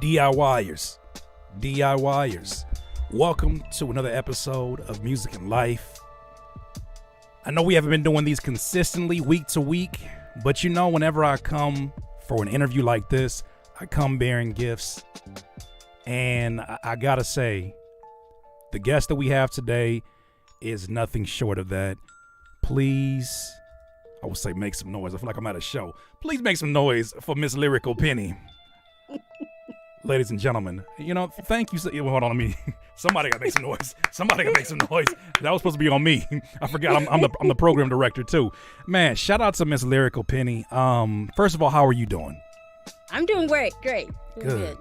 DIYers, welcome to another episode of Music and Life. I know we haven't been doing these consistently week to week, but you know, whenever I come for an interview like this, I come bearing gifts. And I gotta say, the guest that we have today is nothing short of that. Please, I would say make some noise. I feel like I'm at a show. Please make some noise for Miss Lyrical Penny. Ladies and gentlemen, you know, thank you. Hold on, somebody got to make some noise. Somebody got to make some noise. That was supposed to be on me. I forgot I'm the program director too. Man, shout out to Miss Lyrical Penny. First of all, how are you doing? I'm doing great. Doing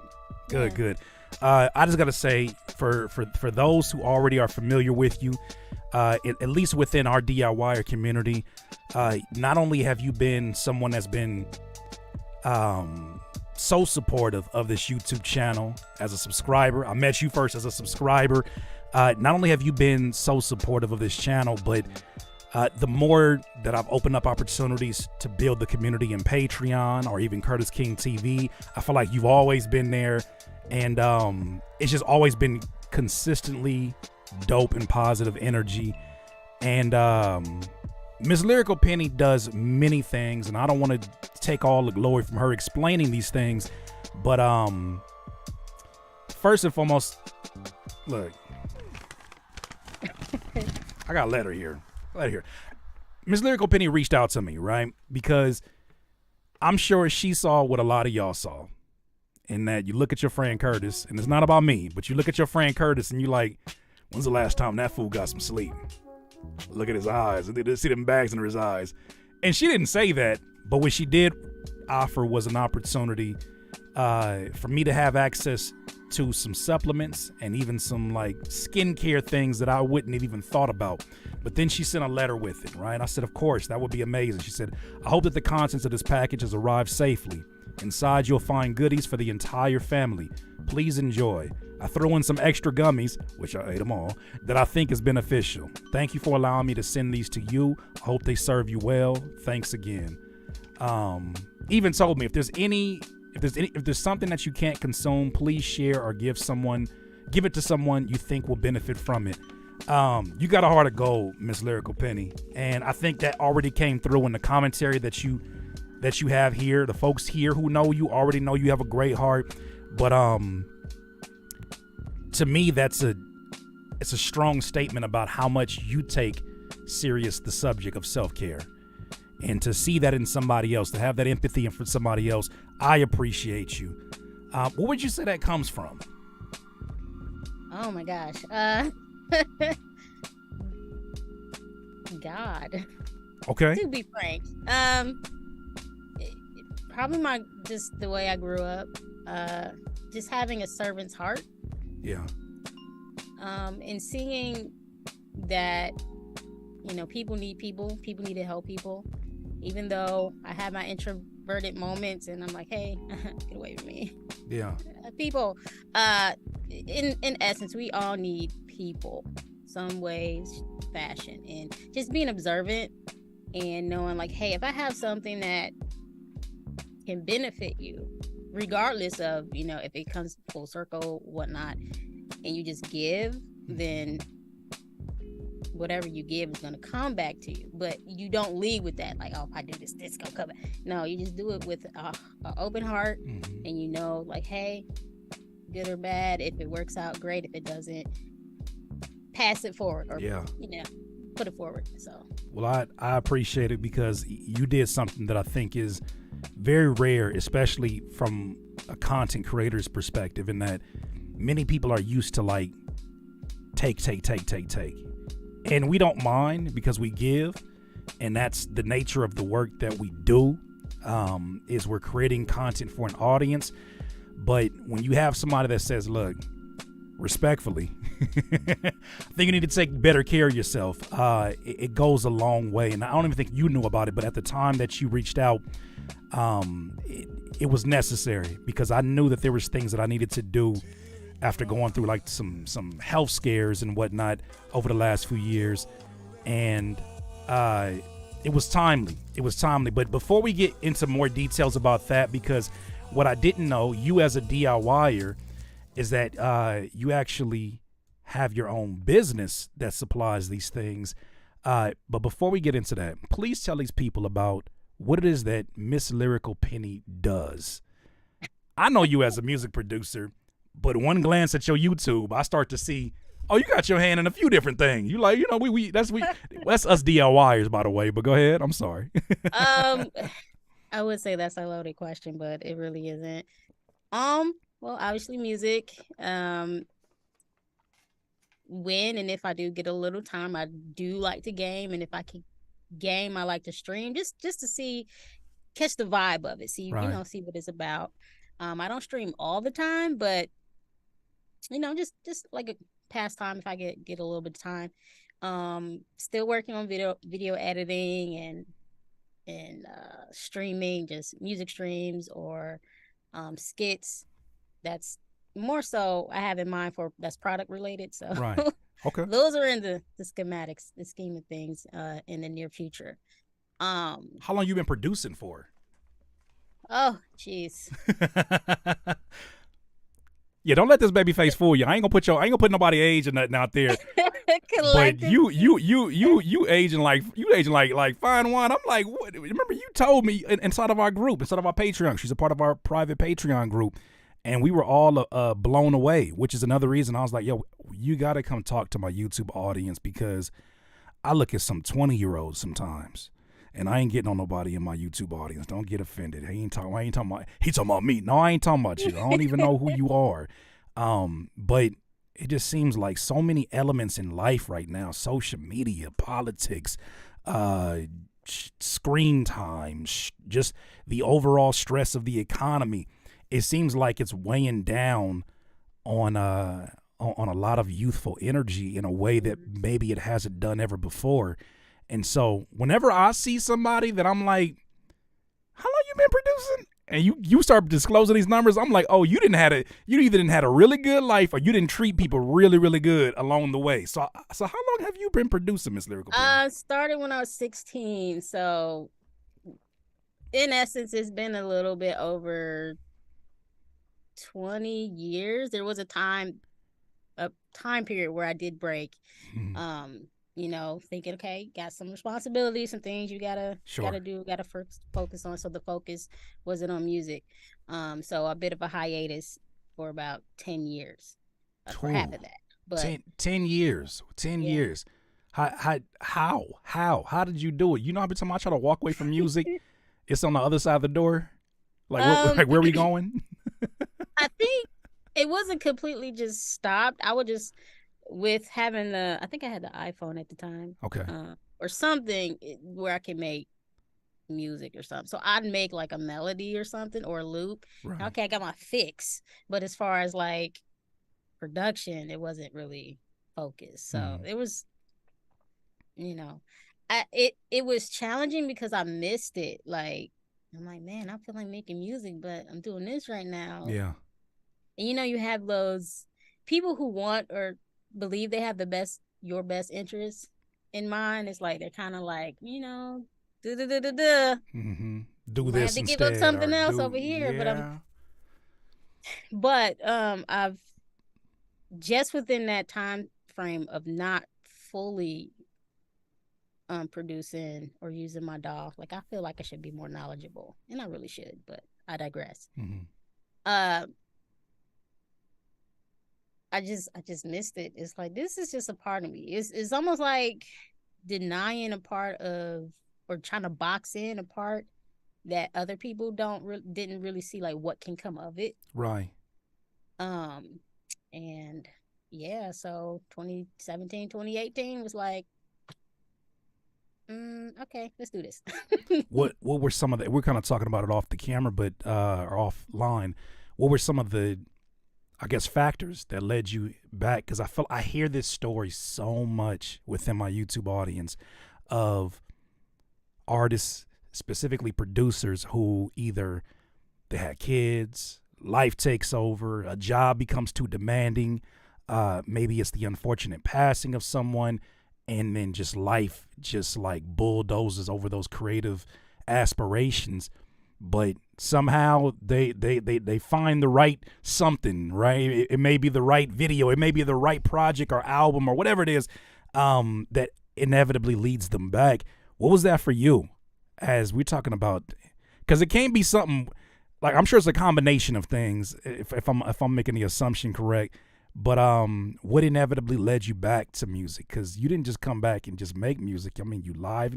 Good. I just got to say, for those who already are familiar with you, at least within our DIYer community, not only have you been someone that's been so supportive of this YouTube channel as a subscriber. I met you first as a subscriber. Not only have you been so supportive of this channel, but the more that I've opened up opportunities to build the community in Patreon or even Curtis King TV, I feel like you've always been there. And it's just always been consistently dope and positive energy. And Miss Lyrical Penny does many things, and I don't want to take all the glory from her explaining these things. But first and foremost, look, I got a letter here. Miss Lyrical Penny reached out to me, right? Because I'm sure she saw what a lot of y'all saw. In that you look at your friend Curtis, and it's not about me, but you look at your friend Curtis and you like, when's the last time that fool got some sleep? Look at his eyes. See them bags under his eyes. And she didn't say that, but what she did offer was an opportunity for me to have access to some supplements and even some like skincare things that I wouldn't have even thought about. But then she sent a letter with it, right? I said, of course, that would be amazing. She said, I hope that the contents of this package has arrived safely. Inside, you'll find goodies for the entire family. Please enjoy. I throw in some extra gummies, which I ate them all, that I think is beneficial. Thank you for allowing me to send these to you. I hope they serve you well. Thanks again. Even told me if there's something that you can't consume, please share or give it to someone you think will benefit from it. You got a heart of gold, Miss Lyrical Penny, and I think that already came through in the commentary that you have here. The folks here who know you already know you have a great heart. But to me, it's a strong statement about how much you take serious the subject of self-care. And to see that in somebody else, to have that empathy for somebody else, I appreciate you. What would you say that comes from? Oh my gosh. God. Okay. To be frank. Probably just the way I grew up, just having a servant's heart. Yeah. And seeing that, you know, people need to help people, even though I have my introverted moments and I'm like, hey, get away from me. Yeah. People, in essence, we all need people, some ways, fashion, and just being observant and knowing like, hey, if I have something that can benefit you regardless of, you know, if it comes full circle, whatnot, and you just give, then whatever you give is going to come back to you. But you don't leave with that like, oh, if I do this gonna come back. No, you just do it with an open heart. Mm-hmm. And you know, like, hey, good or bad, if it works out, great. If it doesn't, pass it forward or you know, put it forward. So well, I appreciate it because you did something that I think is very rare, especially from a content creator's perspective, in that many people are used to like take, and we don't mind because we give, and that's the nature of the work that we do. Is we're creating content for an audience. But when you have somebody that says, look, respectfully, I think you need to take better care of yourself, it goes a long way. And I don't even think you knew about it, but at the time that you reached out, it was necessary because I knew that there was things that I needed to do after going through like some health scares and whatnot over the last few years. And it was timely. But before we get into more details about that, because What I didn't know, you as a DIYer, is that you actually have your own business that supplies these things. But before we get into that, please tell these people about what it is that Miss Lyrical Penny does. I know you as a music producer, but one glance at your YouTube, I start to see, oh, you got your hand in a few different things. You like, that's us DIYers, by the way. But go ahead. I'm sorry. I would say that's a loaded question, but it really isn't. Well, obviously music. When and if I do get a little time, I do like to game, and if I can game, I like to stream just to see, catch the vibe of it, see Right. see what it's about. I don't stream all the time, but just like a pastime if I get a little bit of time. Still working on video editing and streaming, just music streams or skits. That's more so I have in mind for that's product related. So Right. Okay. those are in the schematics, the scheme of things in the near future. How long you been producing for? Oh, jeez. Yeah, don't let this baby face fool you. I ain't gonna put nobody age or nothing out there. But you aging like fine wine. I'm like, what? Remember you told me inside of our group, inside of our Patreon. She's a part of our private Patreon group, and we were all blown away. Which is another reason I was like, yo, you gotta come talk to my YouTube audience, because I look at some 20-year-olds sometimes, and I ain't getting on nobody in my YouTube audience. Don't get offended. He talking about me. No, I ain't talking about you. I don't even know who you are. But it just seems like so many elements in life right now, social media, politics, screen time, just the overall stress of the economy. It seems like it's weighing down on a lot of youthful energy in a way that maybe it hasn't done ever before. And so whenever I see somebody that I'm like, how long you been producing? And you start disclosing these numbers, I'm like, oh, you either didn't had a really good life or you didn't treat people really, really good along the way. So how long have you been producing, Miss Lyrical Penny? Started when I was 16. So in essence, it's been a little bit over 20 years. There was a time period where I did break. Thinking, okay, got some responsibilities, some things you gotta do, gotta first focus on. So the focus wasn't on music. So a bit of a hiatus for about 10 years, for half of that. But 10 years. How did you do it? You know, every time I try to walk away from music, it's on the other side of the door. Like where are we going? I think it wasn't completely just stopped. I would just, with having I think I had the iPhone at the time. Okay. Or something where I can make music or something. So I'd make like a melody or something or a loop. Right. Okay, I got my fix. But as far as like production, it wasn't really focused. So it was, it was challenging because I missed it. Like, I'm like, man, I feel like making music, but I'm doing this right now. Yeah. And you have those people who want or believe they have your best interests in mind. It's like they're kind of like, do this have to instead, give up something else over here. Yeah. But I've just within that time frame of not fully producing or using my DAW, like I feel like I should be more knowledgeable, and I really should, but I digress. I just missed it. It's like, this is just a part of me. It's almost like denying a part of, or trying to box in a part that other people didn't really see, like what can come of it. Right. And yeah, so 2017, 2018 was like, okay, let's do this. What were some of the, we're kind of talking about it off the camera, but or offline. What were some of the, I guess, factors that led you back? Because I hear this story so much within my YouTube audience of artists, specifically producers, who either they had kids, life takes over, a job becomes too demanding, maybe it's the unfortunate passing of someone, and then just life just like bulldozes over those creative aspirations. but somehow they find the right something, right? It may be the right video, it may be the right project or album or whatever it is, that inevitably leads them back. What was that for you? As we're talking about, because it can't be something like, I'm sure it's a combination of things. If I'm making the assumption correct, but what inevitably led you back to music? Because you didn't just come back and just make music. I mean, you live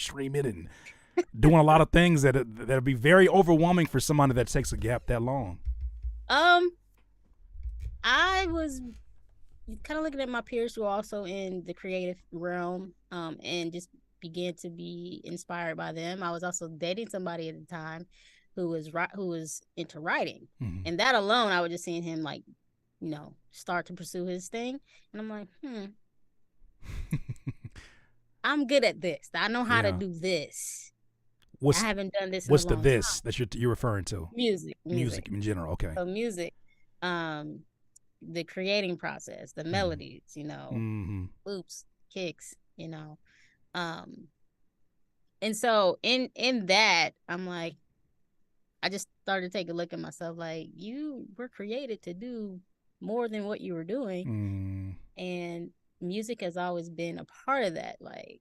stream it and doing a lot of things that'll be very overwhelming for somebody that takes a gap that long. I was kind of looking at my peers who are also in the creative realm, and just began to be inspired by them. I was also dating somebody at the time who was into writing, and that alone, I was just seeing him like, start to pursue his thing, and I'm like, I'm good at this. I know how to do this. I haven't done this. What's the this that you're referring to? Music in general. Okay. So music, the creating process, the melodies, loops, kicks, and so in that, I'm like, I just started to take a look at myself, like, you were created to do more than what you were doing, and music has always been a part of that. Like,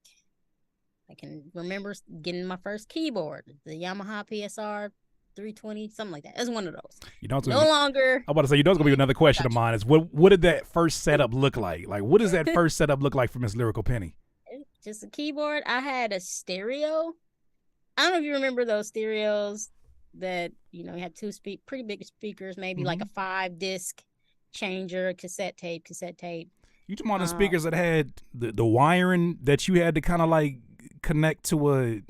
I can remember getting my first keyboard, the Yamaha PSR 320, something like that. It's one of those. Longer. I'm about to say, it's gonna be another question of mine. Is what did that first setup look like? Like, what does that first setup look like for Miss Lyrical Penny? Just a keyboard. I had a stereo. I don't know if you remember those stereos that you had two pretty big speakers, maybe like a 5-disc changer, cassette tape. You talking about the speakers that had the wiring that you had to kind of like connect to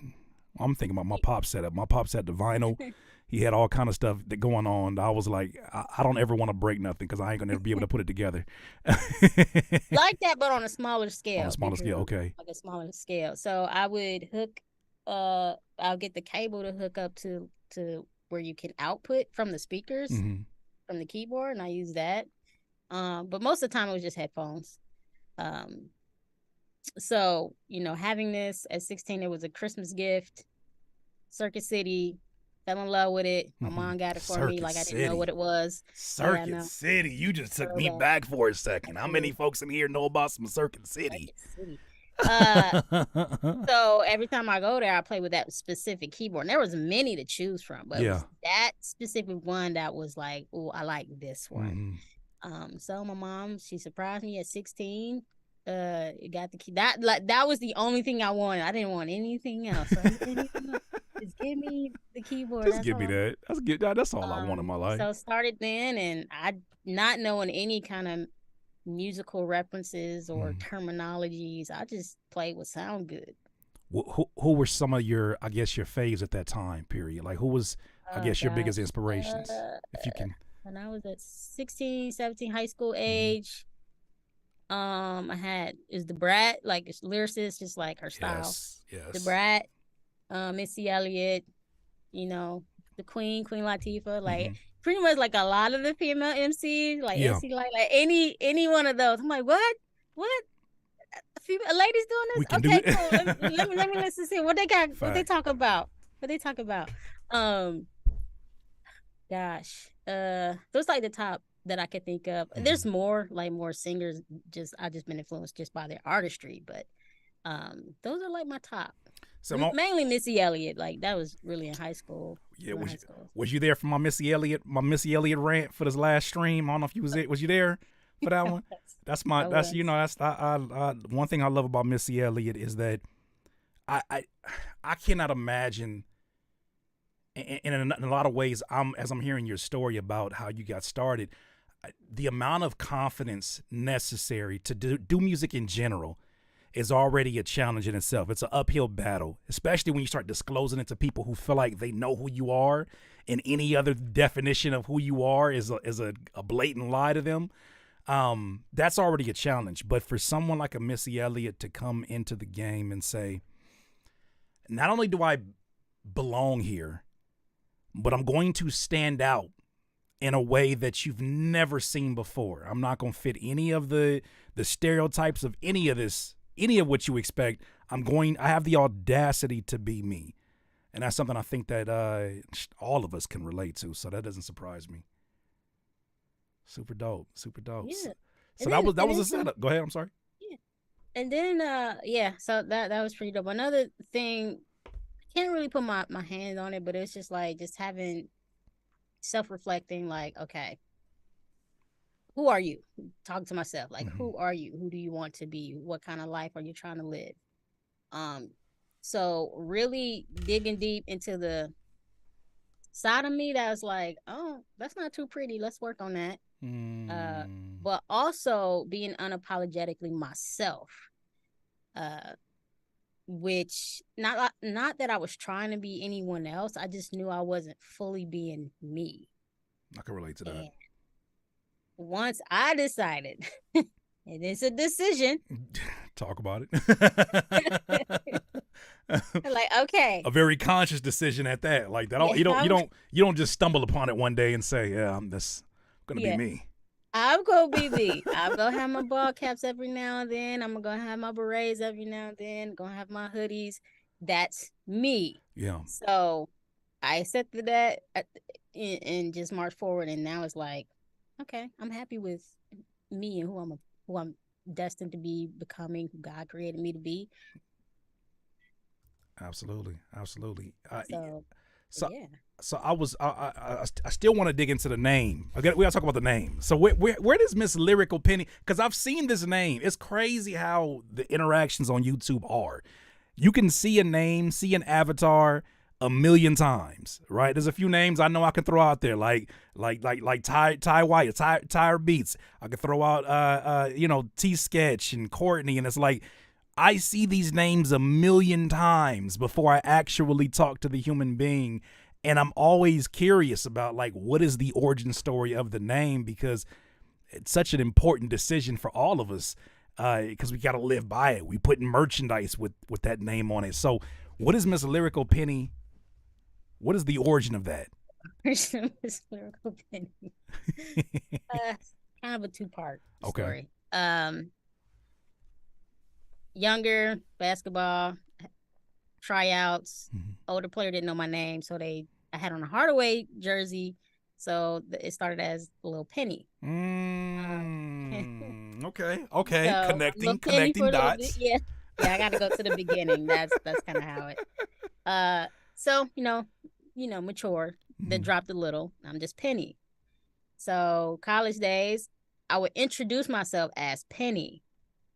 I'm thinking about my pop setup. My pops had the vinyl. He had all kind of stuff that going on. I was like, I don't ever want to break nothing because I ain't gonna ever be able to put it together. Like that, but on a smaller scale. Okay. Like a smaller scale. So I would hook. I'll get the cable to hook up to where you can output from the speakers from the keyboard, and I use that. But most of the time it was just headphones. So, having this at 16, it was a Christmas gift. Circuit City, fell in love with it. My mom got it for me. Like, I didn't know what it was. Circuit City. You just took me back for a second. How many folks in here know about some Circuit City? So every time I go there, I play with that specific keyboard. And there was many to choose from, but it was that specific one that was like, oh, I like this one. So my mom, she surprised me at 16. Got the key. That was the only thing I wanted. I didn't want anything else. Just give me the keyboard. Just give me that. That's good. That's all I want in my life. So started then, and I, not knowing any kind of musical references or terminologies, I just played what sound good. Who were some of your, I guess, your faves at that time period? Like, who was, I guess, your biggest inspirations, if you can? When I was at 16, 17, high school age, I had the Brat, like, it's lyricist, just like her style. Yes. The Brat, Missy Elliott, the Queen Latifah, like pretty much like a lot of the female MCs, like MC Light, like any one of those. I'm like, what? Female ladies doing this? We can do it. Cool. Let me listen to see what they got. What they talk about. Gosh, those like the top that I could think of. There's more singers. I've just been influenced just by their artistry, but those are like my top. So mainly Missy Elliott. Like, that was really in high school. Yeah, was you there for my Missy Elliott rant for this last stream? I don't know if you was you there for that one? That's one thing I love about Missy Elliott is that I cannot imagine. In a lot of ways, as I'm hearing your story about how you got started, the amount of confidence necessary to do music in general is already a challenge in itself. It's an uphill battle, especially when you start disclosing it to people who feel like they know who you are, and any other definition of who you are is a blatant lie to them. That's already a challenge. But for someone like a Missy Elliott to come into the game and say, not only do I belong here, but I'm going to stand out in a way that you've never seen before. I'm not going to fit any of the stereotypes of any of what you expect. I have the audacity to be me. And that's something I think that all of us can relate to. So that doesn't surprise me. Super dope. Super dope. Yeah. So that was a setup. Go ahead. I'm sorry. Yeah. And then so that was pretty dope. Another thing, I can't really put my hands on it, but it's just like just having self-reflecting, like, okay, who are you? Talk to myself, like, who are you? Who do you want to be? What kind of life are you trying to live? So really digging deep into the side of me that was like, oh, that's not too pretty. Let's work on that. But also being unapologetically myself, which not that I was trying to be anyone else. I just knew I wasn't fully being me. I can relate to that. And once I decided, and it's a decision. Talk about it. Like, okay, a very conscious decision at that. Like that, you don't just stumble upon it one day and say, "Yeah, I'm gonna be me." I'm gonna be me. I'm gonna have my ball caps every now and then. I'm gonna have my berets every now and then. I'm gonna have my hoodies. That's me. Yeah. So I accepted that and just marched forward. And now it's like, okay, I'm happy with me and who I'm destined to be, becoming who God created me to be. Absolutely. So yeah. So I still want to dig into the name. We gotta talk about the name. So where does Miss Lyrical Penny? Because I've seen this name. It's crazy how the interactions on YouTube are. You can see a name, see an avatar a million times, right? There's a few names I know I can throw out there, like Ty Wyatt, Tyre Beats. I could throw out T Sketch and Courtney, and it's like I see these names a million times before I actually talk to the human being. And I'm always curious about, like, what is the origin story of the name, because it's such an important decision for all of us, because we got to live by it. We put merchandise with that name on it. So what is Miss Lyrical Penny? What is the origin of that? Miss Lyrical Penny. Kind of a two-part story. Younger, basketball, tryouts. Older player didn't know my name, so I had on a Hardaway jersey, so it started as Little Penny. Okay. So Connecting dots. Yeah, I got to go to the beginning. That's kind of how it. So mature. Then dropped a little. I'm just Penny. So college days, I would introduce myself as Penny,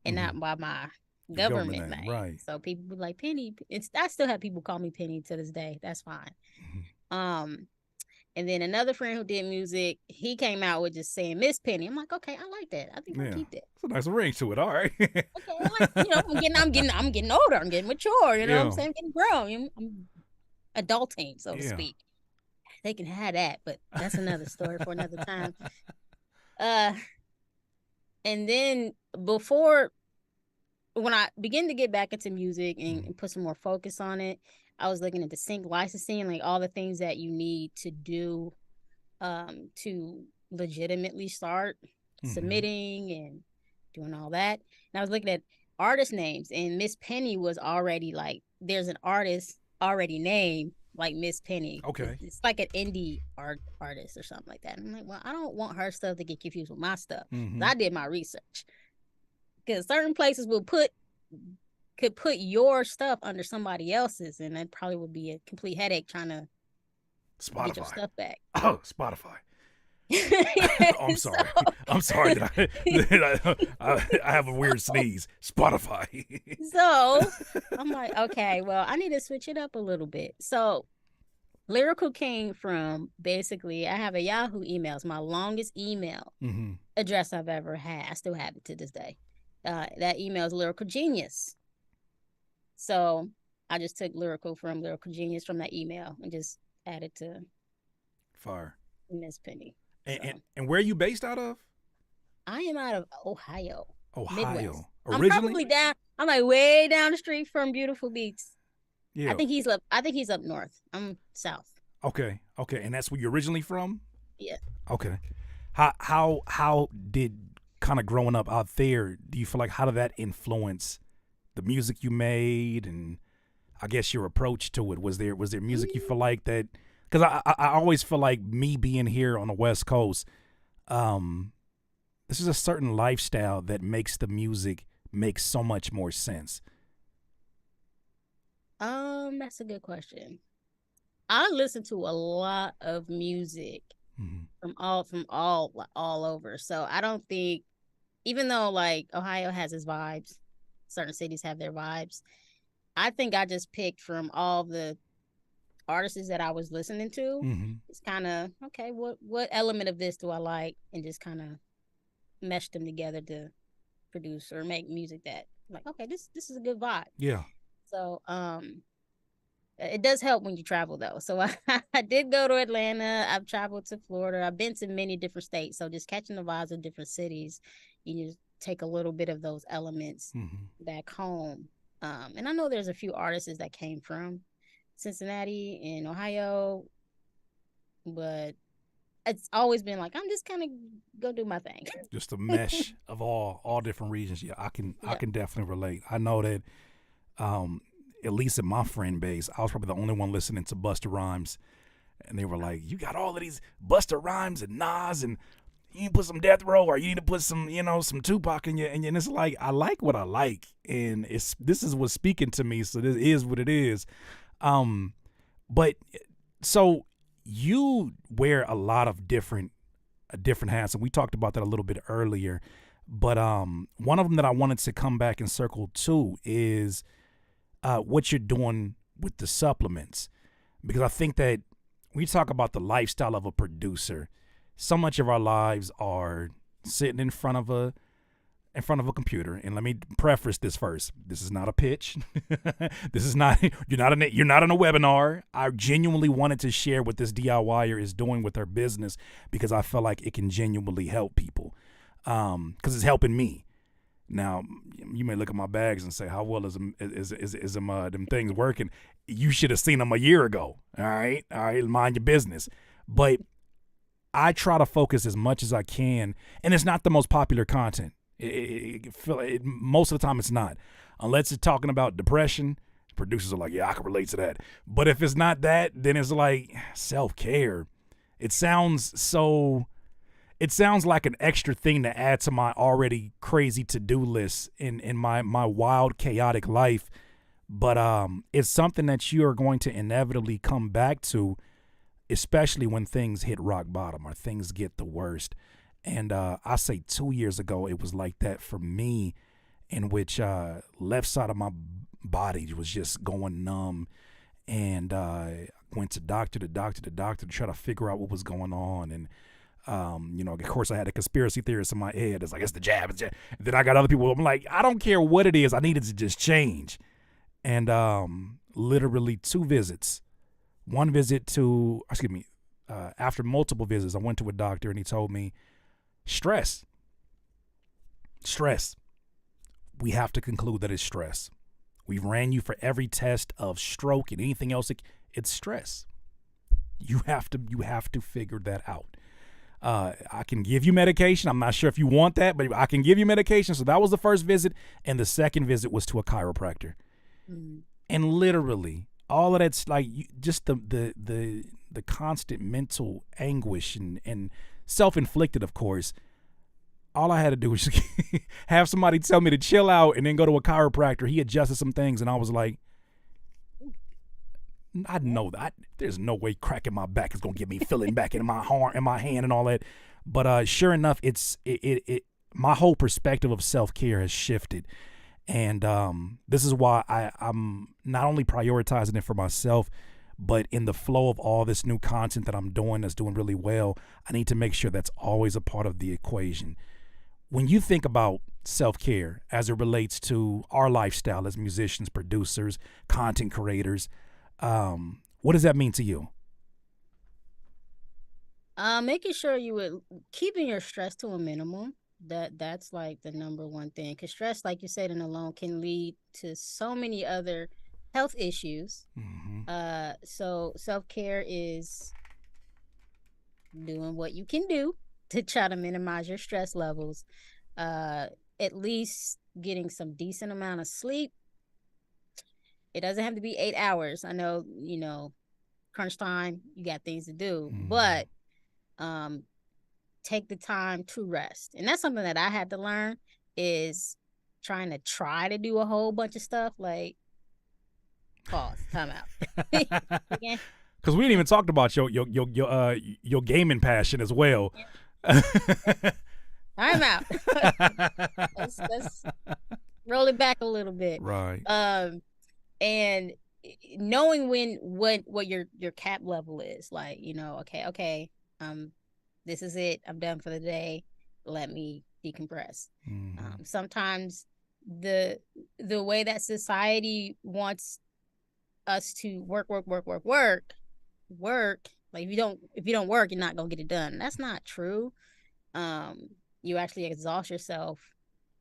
and not by my government name. Right. So people would like Penny. I still have people call me Penny to this day. That's fine. And then another friend who did music, he came out with just saying Miss Penny. I'm like, okay, I like that. I think I'll keep that. It's a nice ring to it. All right. Okay, I'm getting older. I'm getting mature. You know what I'm saying? I'm getting grown. I'm adulting, so to speak. They can have that, but that's another story for another time. And then when I began to get back into music and put some more focus on it, I was looking at the sync licensing, like all the things that you need to do to legitimately start submitting and doing all that. And I was looking at artist names, and Miss Penny was already like, there's an artist already named like Miss Penny. Okay. It's like an indie artist or something like that. And I'm like, well, I don't want her stuff to get confused with my stuff. I did my research. Because certain places could put your stuff under somebody else's, and that probably would be a complete headache trying to get your stuff back. Oh, Spotify. I'm sorry. I'm sorry that I have a weird sneeze. Spotify. So I'm like, okay, well, I need to switch it up a little bit. So Lyrical came from, basically, I have a Yahoo email. It's my longest email address I've ever had. I still have it to this day. That email is Lyrical Genius. So I just took Lyrical from Lyrical Genius from that email and just added to Fire. Miss Penny. And where are you based out of? I am out of Ohio. Midwest. I'm probably down. I'm like way down the street from Beautiful Beats. Yeah. I think he's up north. I'm south. Okay. And that's where you're originally from? Yeah. Okay. How did kind of growing up out there, do you feel like, how did that influence the music you made? And I guess your approach to it? Was there music you feel like that? Because I always feel like me being here on the West Coast, um, this is a certain lifestyle that makes the music make so much more sense. That's a good question. I listen to a lot of music Mhm. from all over. So I don't think, even though like Ohio has its vibes, certain cities have their vibes. I think I just picked from all the artists that I was listening to. Mhm. It's kind of okay. What element of this do I like, and just kind of mesh them together to produce or make music that like okay, this is a good vibe. Yeah. So it does help when you travel though. So I did go to Atlanta. I've traveled to Florida. I've been to many different states. So just catching the vibes of different cities, you just take a little bit of those elements Mhm. back home. And I know there's a few artists that came from Cincinnati and Ohio, but it's always been like I'm just kind of go do my thing. Just a mesh of all different regions. Yeah, I Yeah. can definitely relate. I know that um at least in my friend base, I was probably the only one listening to Busta Rhymes, and they were like, "You got all of these Busta Rhymes and Nas, and you need to put some Death Row, or you need to put some, some Tupac in you." And it's like I like what I like, and this is what's speaking to me. So this is what it is. Um, but so you wear a lot of different hats, and we talked about that a little bit earlier. But one of them that I wanted to come back and circle to is what you're doing with the supplements, because I think that when you talk about the lifestyle of a producer, so much of our lives are sitting in front of a computer. And let me preface this first. This is not a pitch. This is not you're not on a webinar. I genuinely wanted to share what this DIYer is doing with her business because I feel like it can genuinely help people. Because it's helping me. Now, you may look at my bags and say, "How well is them things working?" You should have seen them a year ago. All right, mind your business. But I try to focus as much as I can, and it's not the most popular content. Most of the time, it's not, unless it's talking about depression. Producers are like, "Yeah, I can relate to that." But if it's not that, then it's like self-care. It sounds so. It sounds like an extra thing to add to my already crazy to-do list in my wild, chaotic life. But it's something that you are going to inevitably come back to, especially when things hit rock bottom or things get the worst. And I say 2 years ago, it was like that for me, in which left side of my body was just going numb. And went to doctor to doctor to doctor to try to figure out what was going on. And of course, I had a conspiracy theorist in my head. It's like, it's the jab. It's the jab. Then I got other people. I'm like, I don't care what it is. I needed to just change. And literally 2 visits. One visit to, excuse me, after multiple visits, I went to a doctor and he told me, stress. Stress. We have to conclude that it's stress. We've ran you for every test of stroke and anything else. It's stress. You have to figure that out. I can give you medication. I'm not sure if you want that, but I can give you medication. So that was the first visit, and the second visit was to a chiropractor. Mm. And literally, all of that's like just the constant mental anguish and self-inflicted, of course. All I had to do was just have somebody tell me to chill out and then go to a chiropractor. He adjusted some things, and I was like, I know that there's no way cracking my back is gonna get me feeling back in my arm and my hand and all that. But sure enough, my whole perspective of self-care has shifted, and this is why I'm not only prioritizing it for myself, but in the flow of all this new content that I'm doing that's doing really well, I need to make sure that's always a part of the equation. When you think about self-care as it relates to our lifestyle as musicians, producers, content creators, what does that mean to you? Making sure you would keeping your stress to a minimum. That's like the number one thing. Because stress, like you said, in alone can lead to so many other health issues. Mm-hmm. So self care is doing what you can do to try to minimize your stress levels. Uh, at least getting some decent amount of sleep. It doesn't have to be 8 hours. I know, crunch time, you got things to do, Mhm. but um, take the time to rest. And that's something that I had to learn is try to do a whole bunch of stuff like pause, time out. Yeah. Because we didn't even talked about your gaming passion as well. Yeah. Time out. Let's roll it back a little bit. Right. And knowing what your cap level is, like, okay, this is it. I'm done for the day. Let me decompress. Mm-hmm. Sometimes the way that society wants us to work. Like if you don't work, you're not gonna get it done. That's not true. You actually exhaust yourself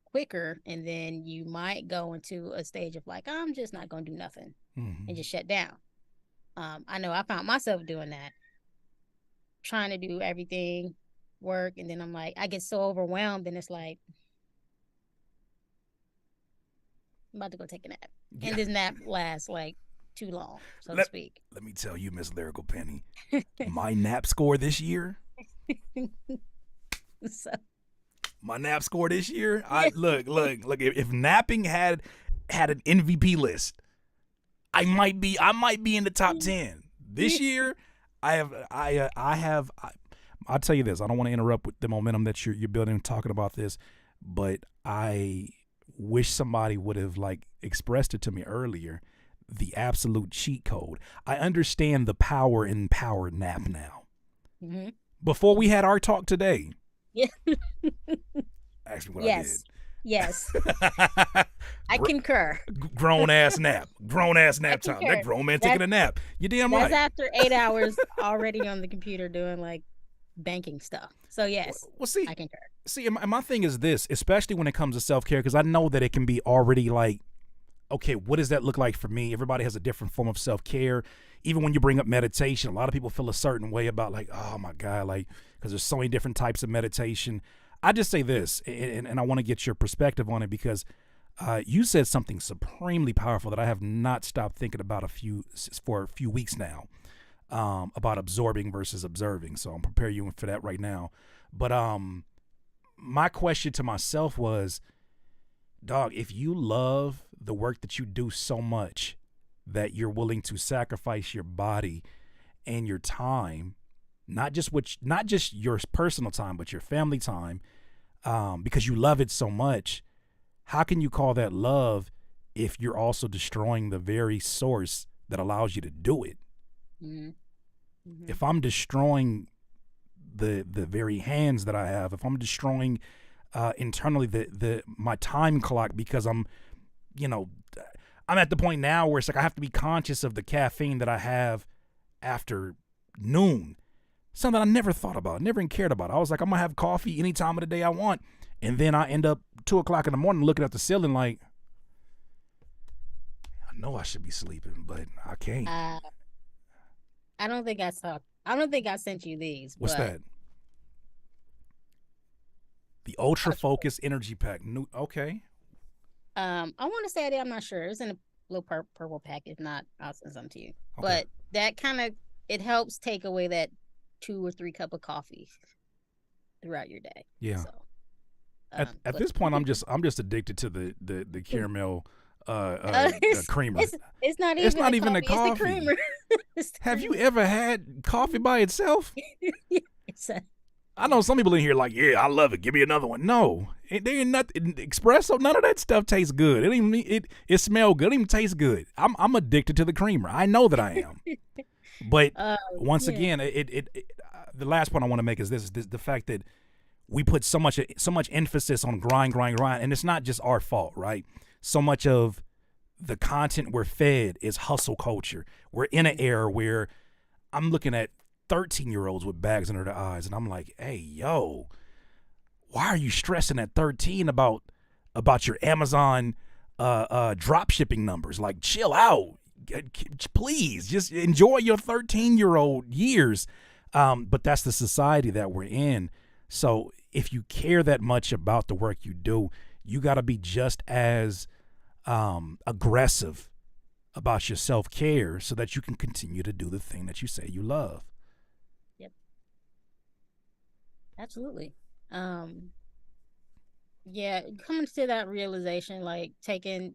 quicker, and then you might go into a stage of like, I'm just not gonna do nothing Mm-hmm. and just shut down. I know I found myself doing that, trying to do everything, work, and then I'm like, I get so overwhelmed, and it's like, I'm about to go take a nap, Yeah. and this nap lasts like too long, so to Let speak. Let me tell you, Miss Lyrical Penny, my nap score this year. So, My nap score this year. I look. If napping had an MVP list, I might be in the top 10 this year. I'll tell you this. I don't want to interrupt with the momentum that you're building talking about this, but I wish somebody would have like expressed it to me earlier. The absolute cheat code. I understand the power in power nap now. mm-hmm. Before we had our talk today, Yeah. ask me what Yes, I did. I concur. Grown ass nap. Grown ass I nap time. That concur. grown man taking That's a nap. You damn that's right. after 8 hours already on the computer doing like banking stuff. So yes, Well, see, I concur. and my thing is this, especially when it comes to self care, because I know that it can be already like, okay, what does that look like for me? Everybody has a different form of self care. Even when you bring up meditation, a lot of people feel a certain way about like, oh my God, like, because there's so many different types of meditation. I just say this, and I want to get your perspective on it because you said something supremely powerful that I have not stopped thinking about for a few weeks now, about absorbing versus observing. So I'm preparing you for that right now. But my question to myself was, dog, if you love the work that you do so much that you're willing to sacrifice your body and your time, not just your personal time, but your family time, because you love it so much, how can you call that love if you're also destroying the very source that allows you to do it? Mm-hmm. Mm-hmm. If I'm destroying the very hands that I have, if I'm destroying internally the my time clock because I'm at the point now where it's like I have to be conscious of the caffeine that I have after noon. Something I never thought about, never even cared about. I was like, I'm gonna have coffee any time of the day I want, and then I end up 2:00 in the morning looking at the ceiling like, I know I should be sleeping, but I can't. I don't think I saw. I don't think I sent you these. What's but that? The Ultra Focus Energy Pack. New. Okay. I want to say it. I'm not sure. It's in a little purple package. Not, I'll send some to you. Okay. But that kind of it helps take away that 2 or 3 cup of coffee throughout your day. Yeah. So, at this point, I'm just addicted to the caramel creamer. It's not even. It's not even a It's the coffee. creamer. Have you ever had coffee by itself? It's a, I know some people in here like, yeah, I love it. Give me another one. No, there ain't nothing. Espresso, none of that stuff tastes good. It even it smells good. It even tastes good. I'm addicted to the creamer. I know that I am. But once again, the last point I want to make is this: the fact that we put so much emphasis on grind, and it's not just our fault, right? So much of the content we're fed is hustle culture. We're in an era where I'm looking at 13-year-olds with bags under their eyes, and I'm like, hey, yo, why are you stressing at 13 about your Amazon drop shipping numbers? Like, chill out. Please, just enjoy your 13-year-old years. But that's the society that we're in. So if you care that much about the work you do, you got to be just as aggressive about your self-care so that you can continue to do the thing that you say you love. Yep. Absolutely. Um, yeah, coming to that realization, like taking,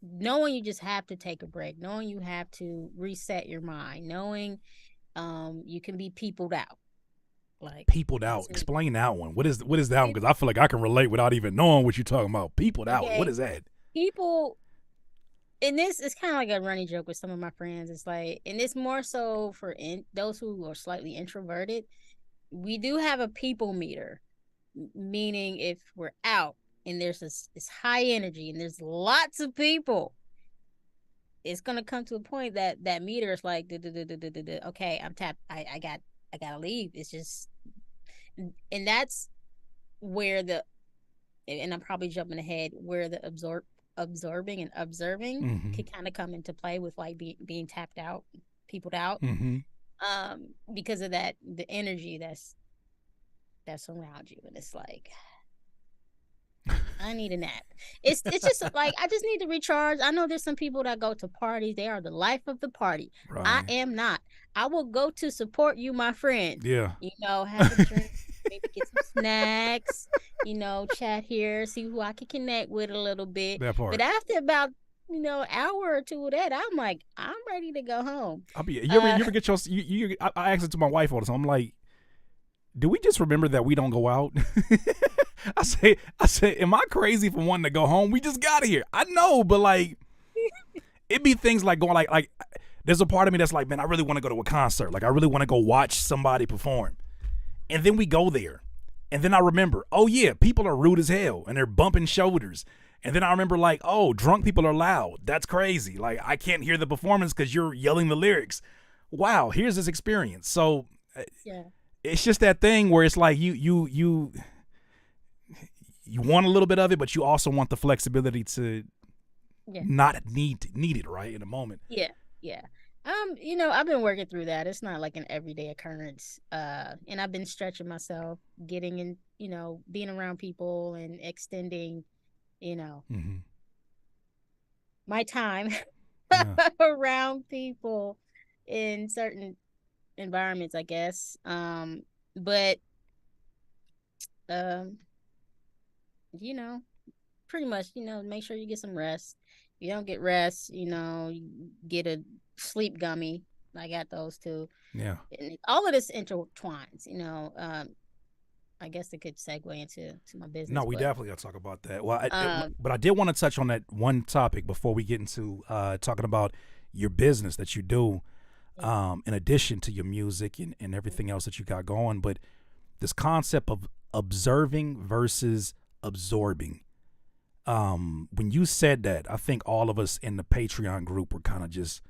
knowing you just have to take a break, knowing you have to reset your mind, knowing you can be peopled out. Like Peopled out. that's me. Explain that one. What is that one? Pe- Because I feel like I can relate without even knowing what you're talking about. Peopled out. What Okay, is that? people, and this is kind of like a running joke with some of my friends. It's like, and it's more so for those who are slightly introverted. We do have a people meter, meaning if we're out and there's this high energy and there's lots of people, it's gonna come to a point that that meter is like, okay, I'm tapped. I gotta leave. It's just, and that's where the, and I'm probably jumping ahead, where the absorbing and observing Mm-hmm. can kind of come into play with like being tapped out, peopled out, Mm-hmm. because of that, the energy that's around you, and it's like, I need a nap. It's just like I just need to recharge. I know there's some people that go to parties. They are the life of the party. I Right. am not. I will go to support you, my friend. Yeah. You know, have a drink, maybe get some snacks, chat here, see who I can connect with a little bit. That But part. after about, hour or two of that, I'm like, I'm ready to go home. I'll be. You ever Uh you ever get your I ask it to my wife all the time. I'm like, do we just remember that we don't go out? I say, am I crazy for wanting to go home? We just got here. I know, but like, it be things like going like there's a part of me that's like, man, I really want to go to a concert. Like, I really want to go watch somebody perform. And then we go there. And then I remember, oh yeah, people are rude as hell and they're bumping shoulders. And then I remember like, oh, drunk people are loud. That's crazy. Like, I can't hear the performance because you're yelling the lyrics. Wow, here's this experience. So yeah. it's just that thing where it's like you want a little bit of it, but you also want the flexibility to Yeah. not need it right in a moment. Yeah, yeah. I've been working through that. It's not like an everyday occurrence. And I've been stretching myself, getting in, being around people and extending, you know, Mm-hmm. my time Yeah. around people in certain environments, I guess. But um, you know, pretty much, make sure you get some rest. If you don't get rest, you get a sleep gummy. I got those too. Yeah. And all of this intertwines, I guess it could segue into my No, business, we but definitely got to talk about that. Well, um but I did want to touch on that one topic before we get into talking about your business that you do, in addition to your music and everything else that you got going. But this concept of observing versus absorbing. When you said that, I think all of us in the Patreon group were kind of just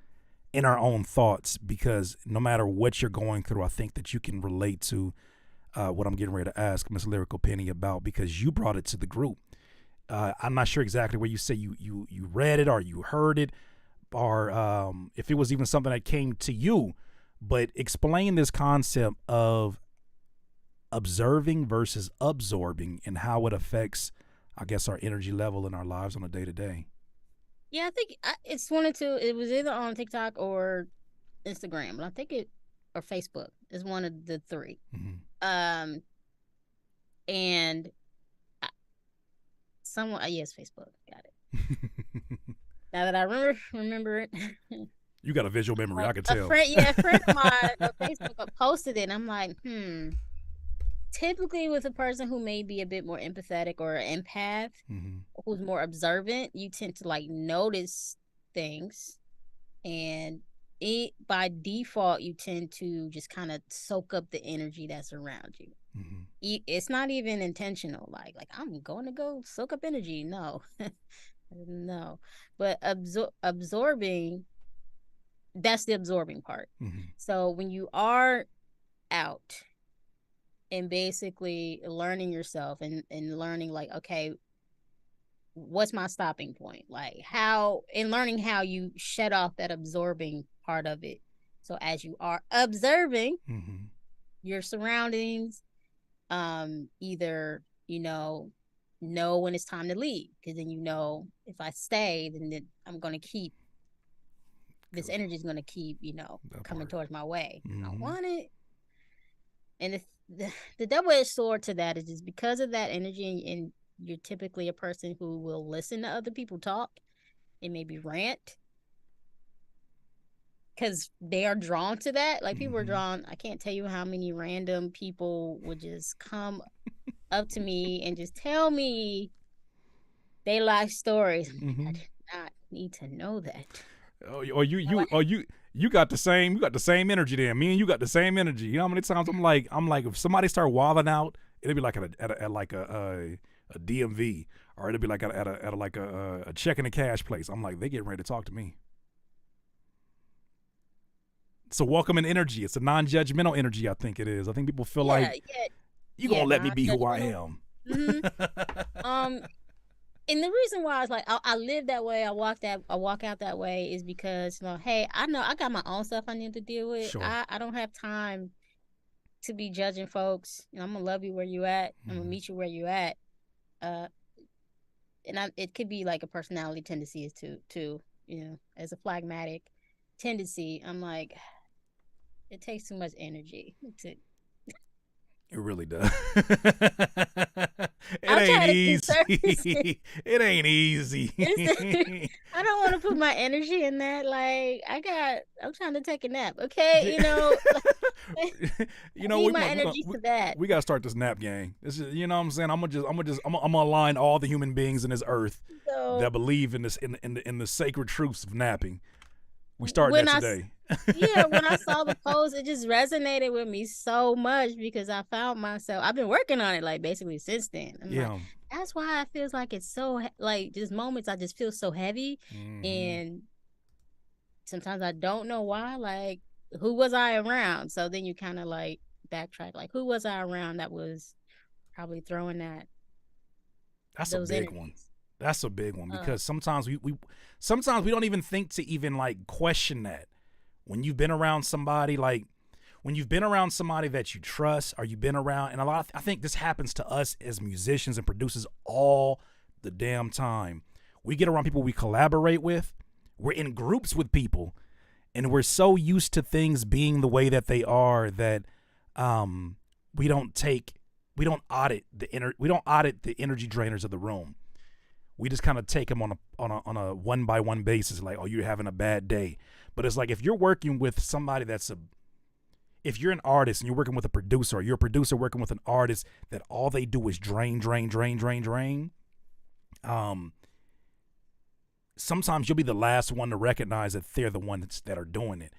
in our own thoughts, because no matter what you're going through, I think that you can relate to what I'm getting ready to ask Miss Lyrical Penny about, because you brought it to the group. I'm not sure exactly where you say you read it or you heard it, or if it was even something that came to you. But explain this concept of observing versus absorbing and how it affects, I guess, our energy level in our lives on a day to day. yeah, I think it's one or two. It was either on TikTok or Instagram, but I think it, or Facebook is one of the three. Mm-hmm. Um, and someone, yes, Facebook, got it. Now that I remember it, You got a visual memory, I could a tell. friend, yeah, a friend of mine on Facebook posted it, and I'm like, typically with a person who may be a bit more empathetic or an empath, Mm-hmm. who's more observant, you tend to like notice things, and by default you tend to just kind of soak up the energy that's around you. Mm-hmm. It's not even intentional, like I'm going to go soak up energy, no. No, but absorbing, that's the absorbing part. Mm-hmm. So when you are out and basically learning yourself and learning like, okay, what's my stopping point, like how, and learning how you shut off that absorbing part of it, so as you are observing Mm-hmm. your surroundings, either know when it's time to leave, because then if I stay, then I'm going to keep this energy is going to keep, coming towards my way. I don't want it. And the double-edged sword to that is just because of that energy, and you're typically a person who will listen to other people talk and maybe rant because they are drawn to that. Like, people are drawn. I can't tell you how many random people would just come up to me and just tell me their life stories. I did not need to know that. Or you got the same energy there. Me and you got the same energy. You know how many times I'm like, if somebody start wilding out, it'll be like at like a DMV, or it'll be like at a checking and cash place. I'm like, they getting ready to talk to me. It's a welcoming energy. It's a non-judgmental energy. I think it is. I think people feel like you gonna let me be who I am. And the reason why I was like, I live that way, I walk out that way is because, hey, I know I got my own stuff I need to deal with. Sure. I don't have time to be judging folks. I'm gonna love you where you at. I'm gonna meet you where you at. And it could be like a personality tendency is to as a phlegmatic tendency. I'm like, it takes too much energy to. It really does. It ain't easy. It ain't easy. I don't want to put my energy in that. Like, I'm trying to take a nap. Okay, I need my energy for that. We gotta start this nap gang. This is, you know what I'm saying. I'm gonna align all the human beings in this earth that believe in this in the sacred truths of napping. We start that today. When I saw the post, it just resonated with me so much because I found myself. I've been working on it like basically since then. Like, that's why it feels like it's so like just moments I just feel so heavy, and sometimes I don't know why. Like, who was I around? So then you kind of like backtrack. Like, who was I around that was probably throwing that? That's a big one. That's a big one because sometimes we don't even think to even like question that. When you've been around somebody that you trust, or you've been around, and I think this happens to us as musicians and producers all the damn time. We get around people we collaborate with. We're in groups with people, and we're so used to things being the way that they are that we don't audit the energy drainers of the room. We just kind of take them on a one by one basis, like, oh, you're having a bad day. But it's like, if you're working with somebody if you're an artist and you're working with a producer, or you're a producer working with an artist that all they do is drain. Sometimes you'll be the last one to recognize that they're the ones that are doing it.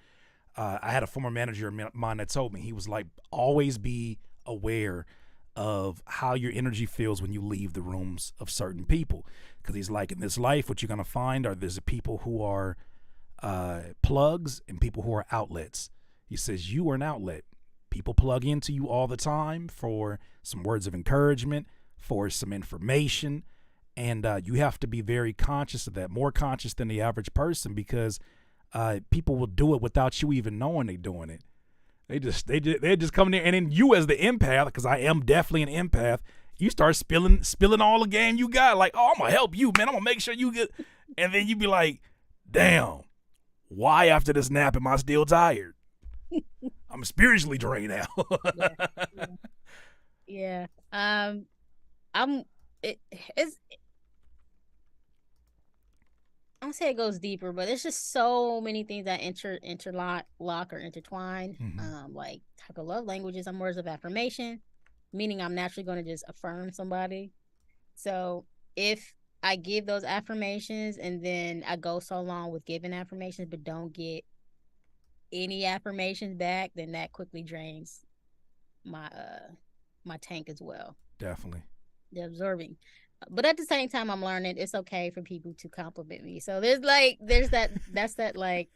I had a former manager of mine that told me, he was like, always be aware of how your energy feels when you leave the rooms of certain people. Because he's like, in this life, what you're going to find are there's people who are plugs and people who are outlets. He says, you are an outlet. People plug into you all the time for some words of encouragement, for some information. And you have to be very conscious of that, more conscious than the average person, because people will do it without you even knowing they're doing it. They just come there, and then you as the empath, because I am definitely an empath, you start spilling all the game you got. Like, oh, I'm gonna help you, man. I'm gonna make sure you get. And then you be like, damn, why after this nap am I still tired? I'm spiritually drained now. Yeah. I don't say it goes deeper, but it's just so many things that interlock or intertwine. Like, type of love languages, I'm words of affirmation, meaning I'm naturally going to just affirm somebody. So if I give those affirmations and then I go so long with giving affirmations but don't get any affirmations back, then that quickly drains my tank as well. Definitely. The absorbing. But at the same time, I'm learning it's okay for people to compliment me. So that's that like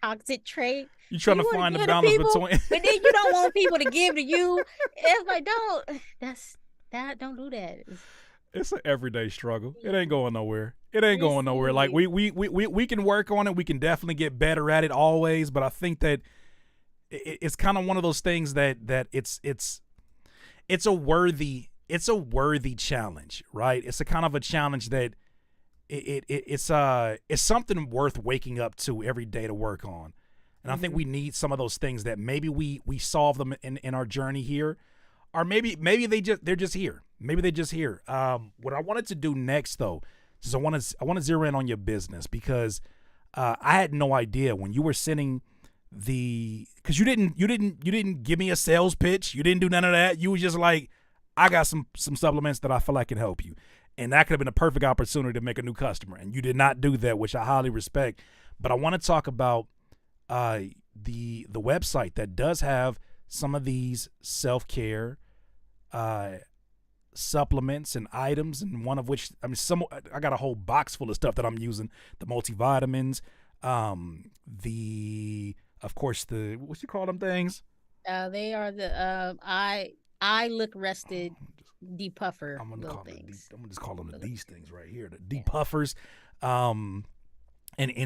toxic trait. You trying to find the balance between, but then you don't want people to give to you. It's like, don't do that. It's an everyday struggle. It ain't going nowhere. Going nowhere. Like, we can work on it. We can definitely get better at it always. But I think that it's kind of one of those things that it's a worthy challenge, right? It's a kind of a challenge that it's something worth waking up to every day to work on. And I think we need some of those things that maybe we solve them in our journey here, or maybe they're just here. Maybe they're just here. What I wanted to do next though is I want to zero in on your business, because I had no idea when you were sending because you didn't give me a sales pitch. You didn't do none of that. You was just like, I got some supplements that I feel like can help you. And that could have been a perfect opportunity to make a new customer. And you did not do that, which I highly respect. But I want to talk about the website that does have some of these self-care supplements and items, and one of which, I mean, I got a whole box full of stuff that I'm using. The multivitamins, of course, what you call them things? They are the I look rested depuffer. I'm gonna things. I'm gonna just call them these things right here, the depuffers, and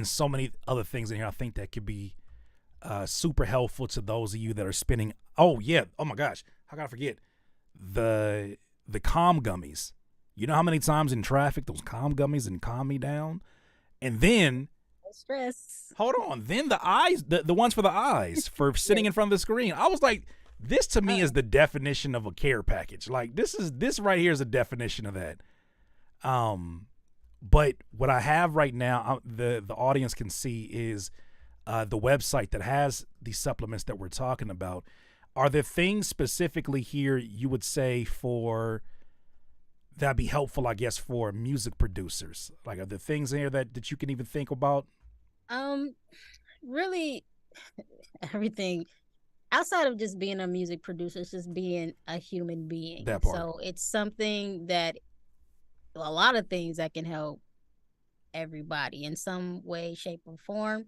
so many other things in here. I think that could be super helpful to those of you that are spending. Oh yeah, oh my gosh, how can I forget the calm gummies? You know how many times in traffic those calm gummies and calm me down, and then stress. Hold on, then the eyes, the ones for the eyes for sitting in front of the screen. I was like, this to me is the definition of a care package. Like this right here is a definition of that. But what I have right now, the audience can see is the website that has these supplements that we're talking about. Are there things specifically here you would say for that'd be helpful, I guess, for music producers? Like, are there things in here that you can even think about? Really, everything outside of just being a music producer, it's just being a human being. That part. So it's something that a lot of things that can help everybody in some way, shape, or form.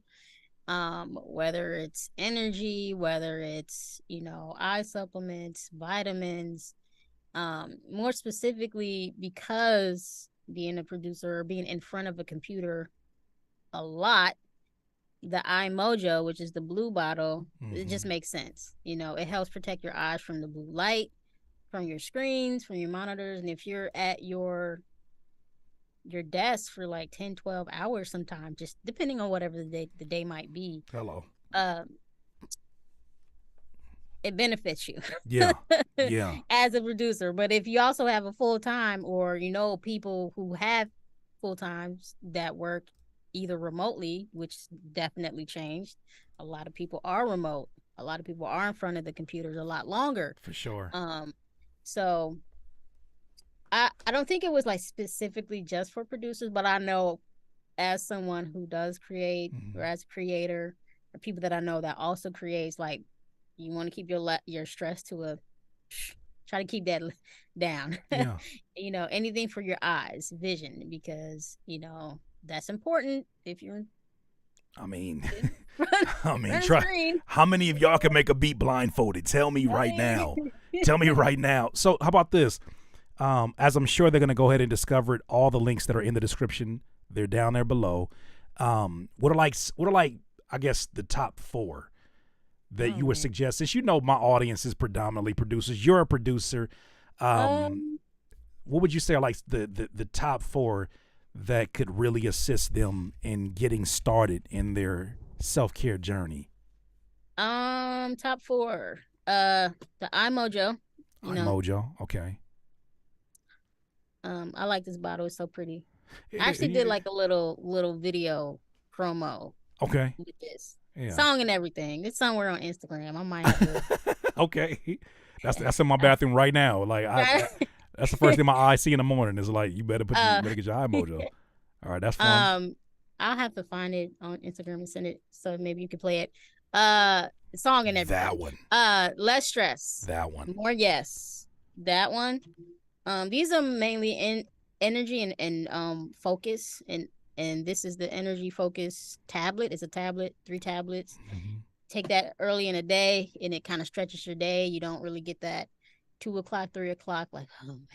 Whether it's energy, whether it's, eye supplements, vitamins, more specifically, because being a producer or being in front of a computer a lot, the eye mojo, which is the blue bottle, it just makes sense. It helps protect your eyes from the blue light, from your screens, from your monitors. And if you're at your desk for like 10, 12 hours sometimes, just depending on whatever the day might be. Hello. It benefits you. Yeah. Yeah. As a producer. But if you also have a full time, or people who have full times that work either remotely, which definitely changed. A lot of people are remote. A lot of people are in front of the computers a lot longer. For sure. So I don't think it was like specifically just for producers, but I know as someone who does create, or as a creator, or people that I know that also creates, like, you want to keep your stress to try to keep that down. Yeah. Anything for your eyes, vision, because that's important if you're I mean, try. How many of y'all can make a beat blindfolded? Tell me right now. Tell me right now. So how about this? As I'm sure they're going to go ahead and discover it, all the links that are in the description, they're down there below. What are I guess the top 4 that you would suggest? Since my audience is predominantly producers, you're a producer. What would you say are like the top 4 that could really assist them in getting started in their self-care journey? Top 4. The iMojo. iMojo, okay. I like this bottle. It's so pretty. I actually did like a little video promo. Okay. With this. Yeah. Song and everything. It's somewhere on Instagram. I might have to. Okay. That's in my bathroom right now. Like that's the first thing my eyes see in the morning is like, you better get your eye mojo. All right, that's fun. I'll have to find it on Instagram and send it so maybe you can play it. Song and everything. That one. Less stress. That one. More yes. That one. These are mainly in energy and focus, and this is the energy focus tablet. It's a tablet, 3 tablets. Take that early in the day, and it kind of stretches your day. You don't really get that 2 o'clock, 3 o'clock, like, oh man,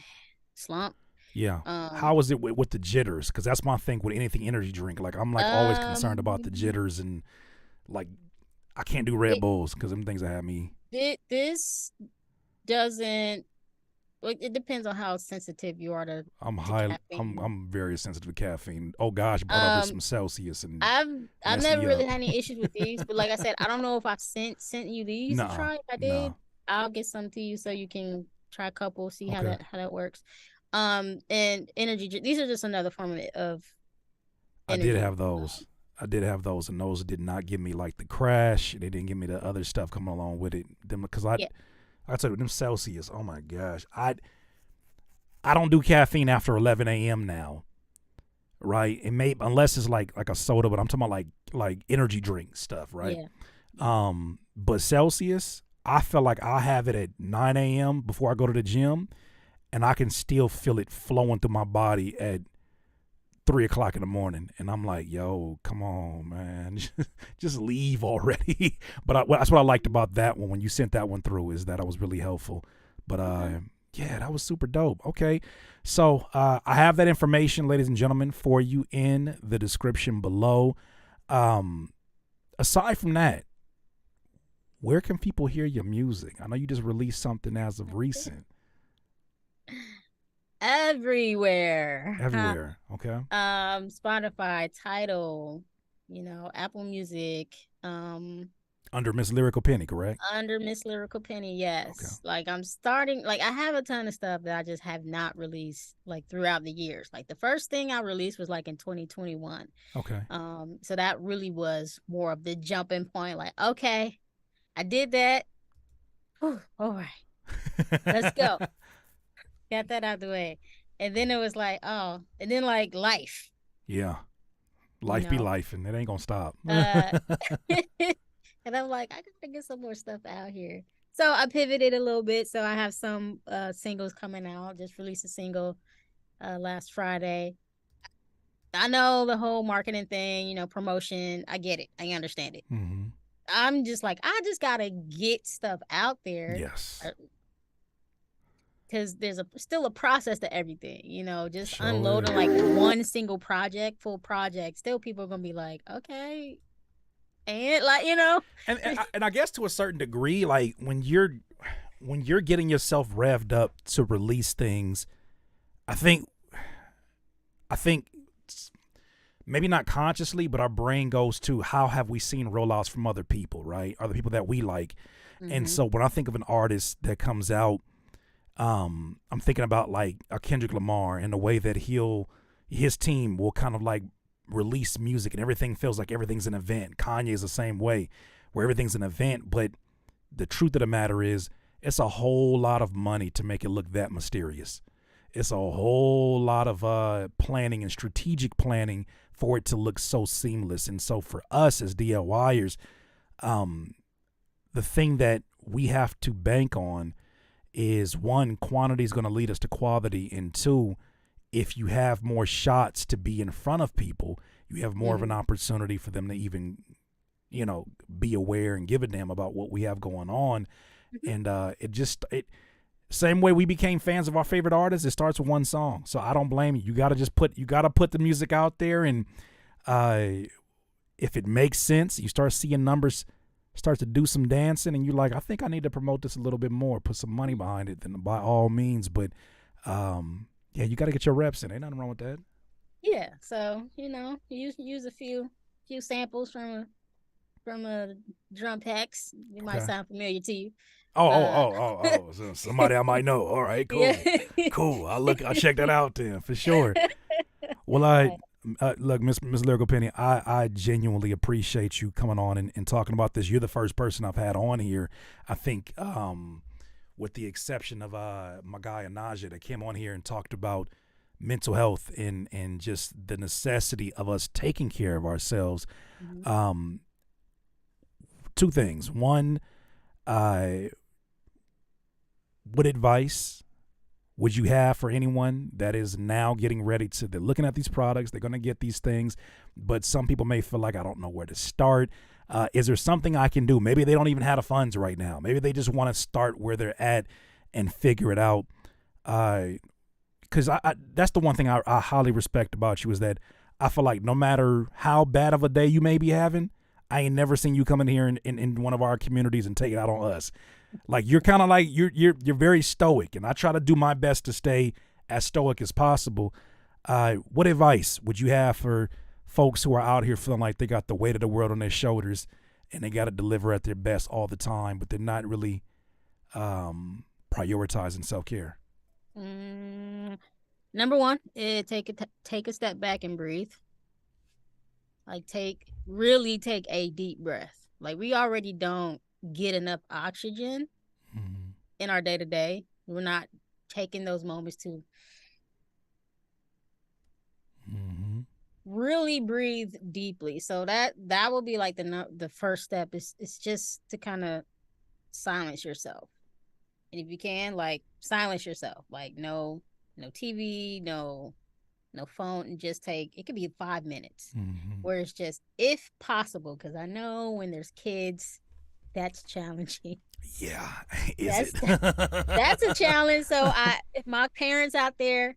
slump. Yeah. How is it with the jitters? Because that's my thing with anything energy drink. Like, I'm like always concerned about the jitters, and like I can't do Red Bulls because them things that have me. This doesn't Well, it depends on how sensitive you are I'm to high. caffeine. I'm very sensitive to caffeine. Oh gosh, brought over Um, some Celsius and I've I've messed never me really up. had any issues with these, but like I said, I don't know if I've sent you these to Nah, try. If I nah. did, I'll get some to you so you can try a couple, see Okay. how that works. And these are just another form of I did energy. have those. I did have those, and those did not give me like the crash. They didn't give me the other stuff coming along with it. Them because Yeah, I tell you them Celsius. Oh my gosh, I don't do caffeine after 11 a.m. now. Right? It may unless it's like a soda, but I'm talking about like energy drink stuff, right? yeah. But Celsius, I feel like I have it at 9 a.m. before I go to the gym, and I can still feel it flowing through my body at 3 o'clock in the morning, and I'm like, yo, come on, man, just leave already. But that's what I liked about that one when you sent that one through is that I was really helpful. But Okay. yeah, that was super dope. Okay, so I have that information, ladies and gentlemen, for you in the description below. Um, aside from that, where can people hear your music? I know you just released something as of recent. Everywhere. Everywhere. Okay. Spotify, Tidal, Apple Music, Under Miss Lyrical Penny, correct? under Miss Lyrical Penny, Okay. yes. Like I'm starting, like I have a ton of stuff that I just have not released like throughout the years. Like the first thing I released was like in 2021. Okay. So that really was more of the jumping point. Like, okay, I did that. Whew, all right, let's go. Got that out the way. And then it was like, oh, and then like life, Yeah. you Life be know. life, and it ain't gonna stop. Uh and I'm like, I gotta get some more stuff out here. So I pivoted a little bit. So I have some singles coming out. Just released a single last Friday. I know the whole marketing thing, promotion. I get it. I understand it. hmm I'm just like, I just gotta get stuff out there Yes. because there's still a process to everything. Just Sure unloading like is. one single project, full project. Still, people are gonna be like, okay, and like And I guess to a certain degree, like when you're getting yourself revved up to release things, I think I think maybe not consciously, but our brain goes to how have we seen rollouts from other people, right? Other people that we like. And hmm so when I think of an artist that comes out, I'm thinking about like a Kendrick Lamar and the way that his team will kind of like release music and everything feels like everything's an event. Kanye is the same way, where everything's an event, but the truth of the matter is it's a whole lot of money to make it look that mysterious. It's a whole lot of planning and strategic planning for it to look so seamless. And so for us as DIYers, um, the thing that we have to bank on is one, quantity is going to lead us to quality, and two, if you have more shots to be in front of people, you have more of an hmm opportunity for them to even, be aware and give a damn about what we have going on. And it same way we became fans of our favorite artists. It starts with one song, so I don't blame you. You gotta put the music out there, and uh, if it makes sense, you start seeing numbers start to do some dancing, and you're like, I think I need to promote this a little bit more, put some money behind it. Then by all means, but yeah, you got to get your reps in. Ain't nothing wrong with that. Yeah. So use a few samples from a drum packs. It might Okay. sound familiar to you. Oh, oh, Uh, oh, oh, oh. So somebody I might know. All right, yeah. cool. Cool. I'll check that out then for sure. Well, I Right. look, Miss Lyrical Penny, I genuinely appreciate you coming on and talking about this. You're the first person I've had on here. I think, with the exception of my guy Anaja that came on here and talked about mental health and just the necessity of us taking care of ourselves. Mhm. Um, two things. One, uh, what advice would you have for anyone that is now getting ready to, they're looking at these products, they're going to get these things, but some people may feel like, I don't know where to start. Is there something I can do? Maybe they don't even have the funds right now. Maybe they just want to start where they're at and figure it out. Because that's the one thing I highly respect about you is that I feel like no matter how bad of a day you may be having, I ain't never seen you come in here in one of our communities and take it out on us. Like you're kind of like you're very stoic, and I try to do my best to stay as stoic as possible. What advice would you have for folks who are out here feeling like they got the weight of the world on their shoulders and they got to deliver at their best all the time, but they're not really prioritizing self-care? Number one, take a step back and breathe. Like really take a deep breath. Like we already don't get enough oxygen in our day to day. We're not taking those moments to really breathe deeply. So that will be like the first step is just to kind of silence yourself. And if you can, like silence yourself, like no TV, no phone, and just it could be 5 minutes where it's just, if possible, because I know when there's kids, that's challenging. Yeah, that's a challenge. So if my parents out there,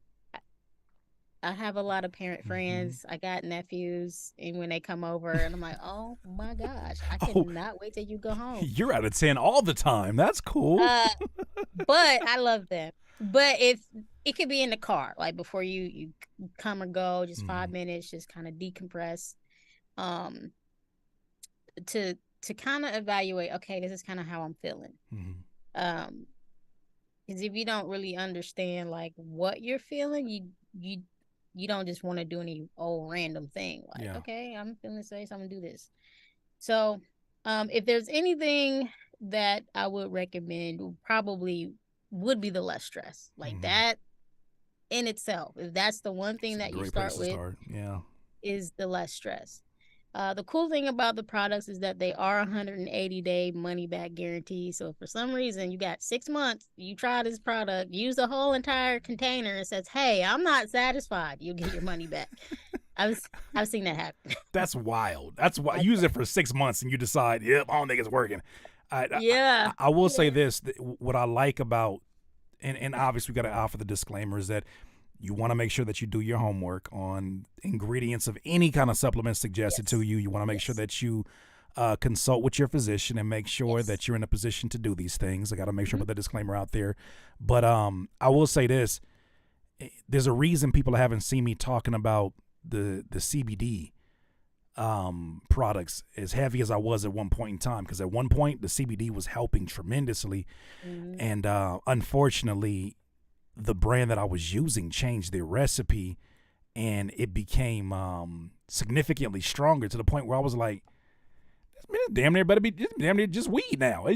I have a lot of parent friends. I got nephews, and when they come over, and I'm like, oh my gosh, I cannot wait till you go home. You're out of 10 all the time. That's cool. But I love them. But if it could be in the car, like before you come or go, just 5 minutes, just kind of decompress, to kind of evaluate, okay, this is kind of how I'm feeling. Because if you don't really understand like what you're feeling, you don't just want to do any old random thing. Like, okay, I'm feeling safe, so I'm gonna do this. So, if there's anything that I would recommend, probably would be the less stress. Like that in itself, if that's the one thing that you start with, is the less stress. The cool thing about the products is that they are 180-day money-back guarantee. So if for some reason you got 6 months, you try this product, use the whole entire container, and says, hey, I'm not satisfied, you'll get your money back. I've seen that happen. That's wild. That's why use it for 6 months and you decide, yep, I don't think it's working. I will say this, what I like about, and obviously we got to offer the disclaimer, is that you want to make sure that you do your homework on ingredients of any kind of supplement suggested to you. You want to make sure that you consult with your physician and make sure that you're in a position to do these things. I got to make sure I put the disclaimer out there. But I will say this. There's a reason people haven't seen me talking about the CBD products as heavy as I was at one point in time, because at one point the CBD was helping tremendously. And unfortunately, the brand that I was using changed their recipe and it became significantly stronger, to the point where I was like, this damn near just weed now.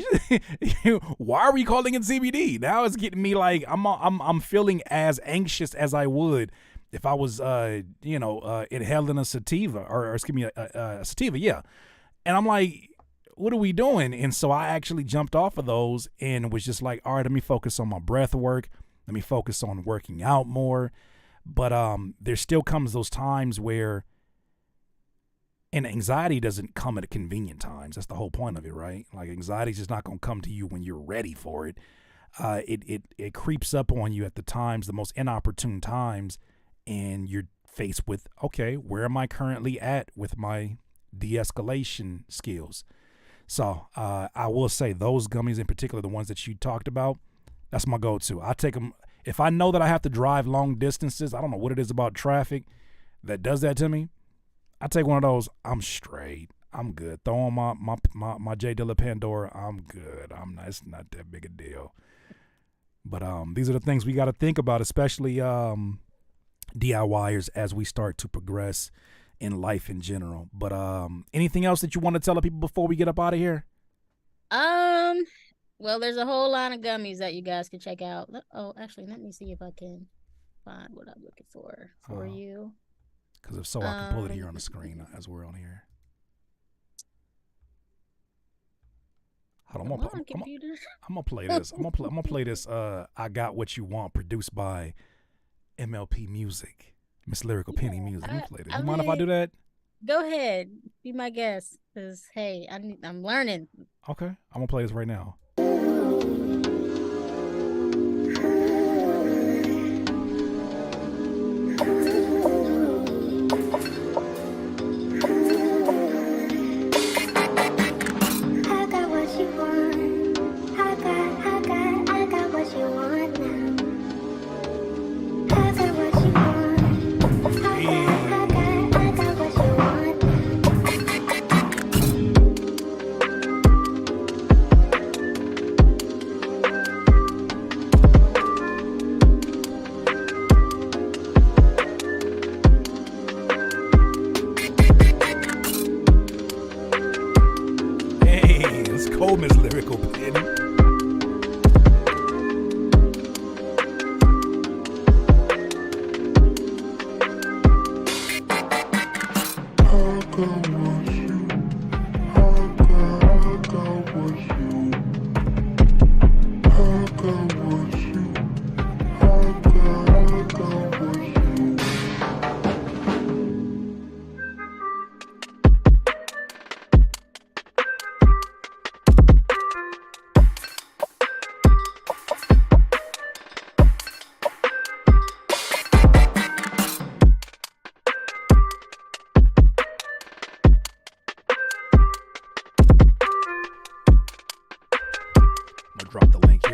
Why are we calling it CBD? Now it's getting me like I'm feeling as anxious as I would if I was inhaling a sativa or excuse me, a sativa, And I'm like, what are we doing? And so I actually jumped off of those and was just like, all right, let me focus on my breath work. Let me focus on working out more. But there still comes those times where, and anxiety doesn't come at convenient times. That's the whole point of it, right? Like anxiety is just not going to come to you when you're ready for it. It creeps up on you at the most inopportune times, and you're faced with, okay, where am I currently at with my de-escalation skills? So I will say those gummies in particular, the ones that you talked about, that's my go-to. I take them if I know that I have to drive long distances. I don't know what it is about traffic that does that to me. I take one of those. I'm straight. I'm good. Throw on my J Dilla Pandora. I'm good. It's not that big a deal. But these are the things we got to think about, especially DIYers, as we start to progress in life in general. But anything else that you want to tell the people before we get up out of here? Well, there's a whole line of gummies that you guys can check out. Oh, actually, let me see if I can find what I'm looking for you. Because if so, I can pull it here on the screen as we're on here. Hold on, I'm gonna play this. I'm gonna play this. I Got What You Want, produced by MLP Music, Miss Lyrical Penny Music. Let me play this. You mind if I do that? Go ahead, be my guest. Cause hey, I'm learning. Okay, I'm gonna play this right now. I got what you want. I got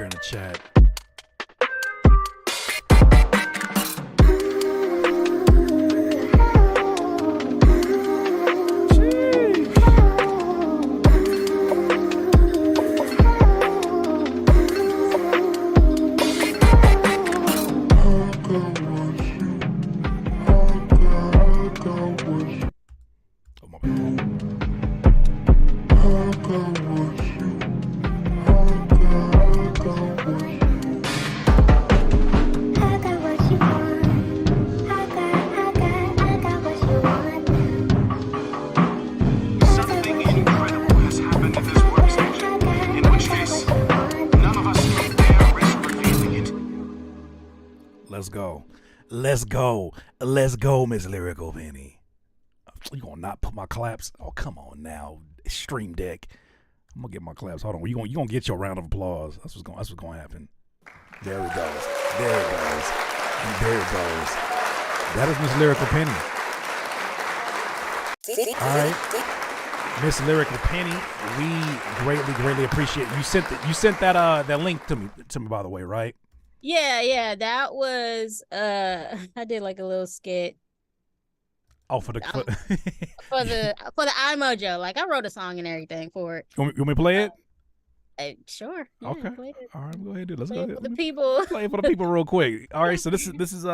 here in the chat. Let's go, Miss Lyrical Penny. You gonna not put my claps? Oh, come on now, Stream Deck. I'm gonna get my claps. Hold on, you gonna get your round of applause. That's what's gonna happen. There it goes. There it goes. And there it goes. That is Miss Lyrical Penny. All right, Miss Lyrical Penny, we greatly appreciate it. You sent that link to me by the way, right? Yeah, that was I did like a little skit. Oh, for the for the iMojo. Like I wrote a song and everything for it. You want me to play it? Sure. Yeah, okay. All right, go ahead, dude. Let's play go it ahead. for the people. Play it for the people real quick. All right, so this is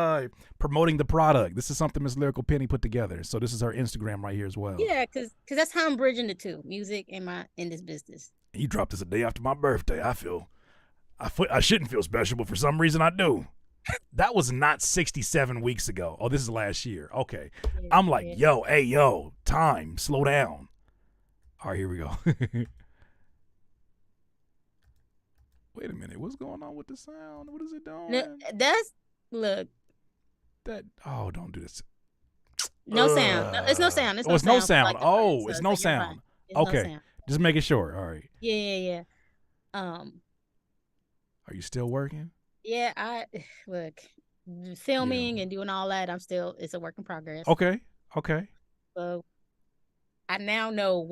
promoting the product. This is something Miss Lyrical Penny put together. So this is her Instagram right here as well. Yeah, cause that's how I'm bridging the two, music and in this business. You dropped this a day after my birthday. I shouldn't feel special, but for some reason I do. That was not 67 weeks ago. Oh, this is last year. Okay. Yeah, I'm like, yo, time, slow down. All right, here we go. Wait a minute. What's going on with the sound? What is it doing? Don't do this. No sound. No, it's no sound. It's no sound. Like it's no sound. Okay. No sound. Just making sure. All right. Yeah. Are you still working? Yeah, I look filming and doing all that. It's a work in progress. Okay. So I now know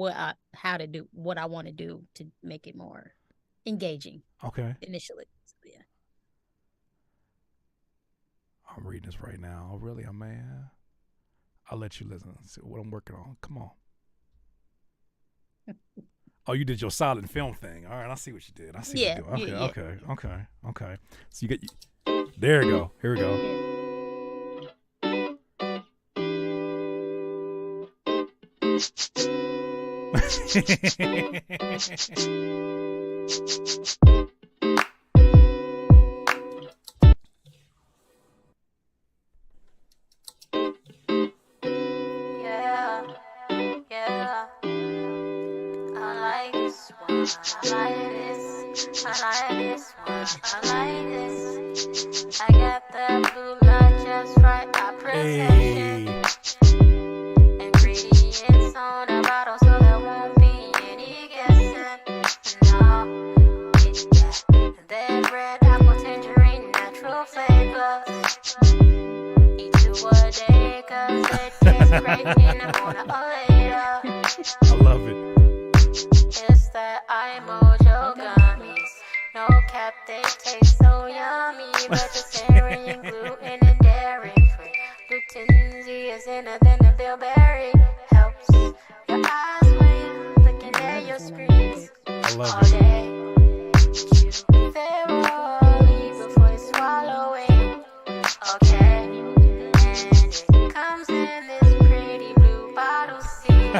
how to do what I want to do to make it more engaging. Okay. Initially. So, yeah. I'm reading this right now. Oh, really? Man. I'll let you listen. See what I'm working on. Come on. Oh, you did your silent film thing. All right, I see what you did. I see what you did. Okay. So you get there you go. Here we go. I got the blue light just right. I press ingredients on the bottle so there won't be any guessing. No, it's that red apple tangerine natural flavors. Eat 2 a day 'cause it tastes great in the morning or later. I love it. It's the iMojo gummies. No cap, they taste so yummy, but vegetarian, gluten and dairy free. Gluten is thinner than a bilberry. Helps your eyes when you're looking at your screens. I love all it. Day. Chew thoroughly before you swallow it. Okay, and it comes in this pretty blue bottle. See.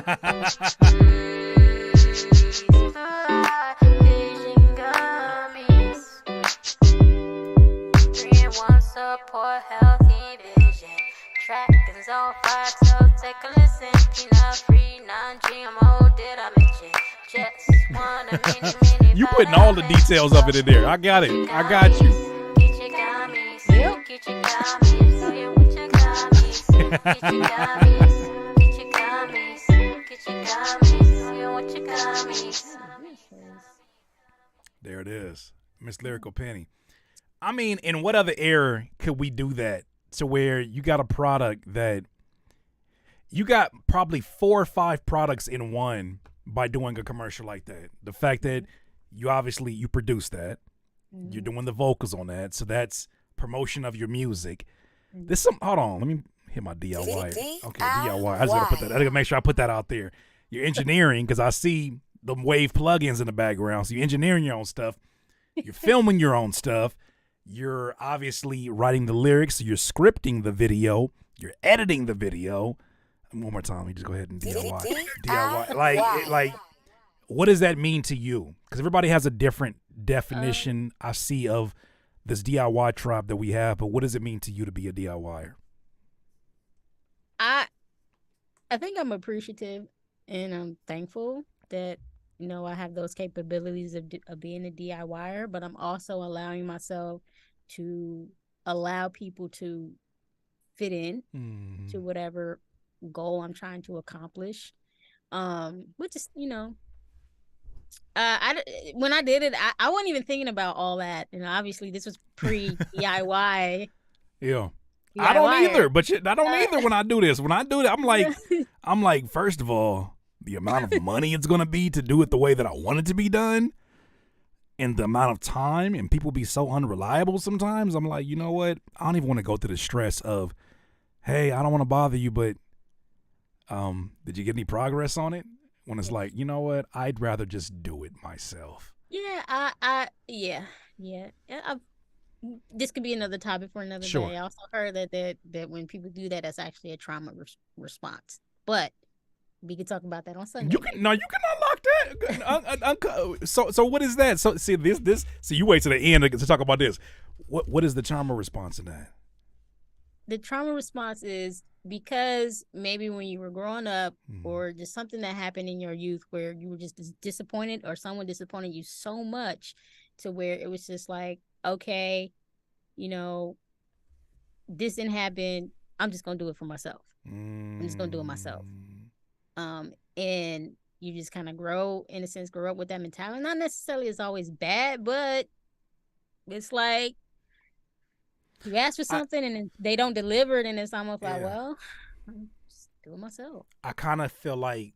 Support healthy vision. Track is on fire, so take a listen. Peanut free, non-GMO, did I mention? Just want a mini putting all the details of it in there. I got it. I got you. Get your gummies. Get your gummies. So you with your gummies. Get your gummies. Get your gummies. Get your gummies. So you with your gummies. There it is. Miss Lyrical Penny. I mean, in what other era could we do that to where you got a product that you got probably 4 or 5 products in one by doing a commercial like that? The fact that you obviously you produce that, You're doing the vocals on that, so that's promotion of your music. There's some. Hold on, let me hit my DIY. Okay, DIY. I just gotta put that. I gotta make sure I put that out there. You're engineering because I see the Wave plugins in the background. So you're engineering your own stuff. You're filming your own stuff. You're obviously writing the lyrics. You're scripting the video. You're editing the video. One more time, you just go ahead and DIY. DIY. Like, what does that mean to you? Because everybody has a different definition I see of this DIY tribe that we have. But what does it mean to you to be a DIYer? I think I'm appreciative and I'm thankful that I have those capabilities of being a DIYer, but I'm also allowing myself to allow people to fit in to whatever goal I'm trying to accomplish. Which is, when I did it, I wasn't even thinking about all that. Obviously this was pre-DIY. Yeah. I don't either, but I don't either when I do this. When I do it, I'm like, first of all, the amount of money it's going to be to do it the way that I want it to be done and the amount of time, and people be so unreliable sometimes. I'm like, you know what? I don't even want to go through the stress of, hey, I don't want to bother you, but did you get any progress on it? When it's like, you know what? I'd rather just do it myself. Yeah, this could be another topic for another day. I also heard that when people do that, that's actually a trauma response. But we can talk about that on Sunday. You can unlock that. So what is that? So see this. So you wait to the end to talk about this. What is the trauma response in that? The trauma response is because maybe when you were growing up, or just something that happened in your youth where you were just disappointed, or someone disappointed you so much to where it was just like, okay, this didn't happen. I'm just gonna do it for myself. I'm just gonna do it myself. And you just kind of grow up with that mentality. Not necessarily it's always bad, but it's like you ask for something and they don't deliver it, and it's almost like, well, I'm just do it myself. I kind of feel like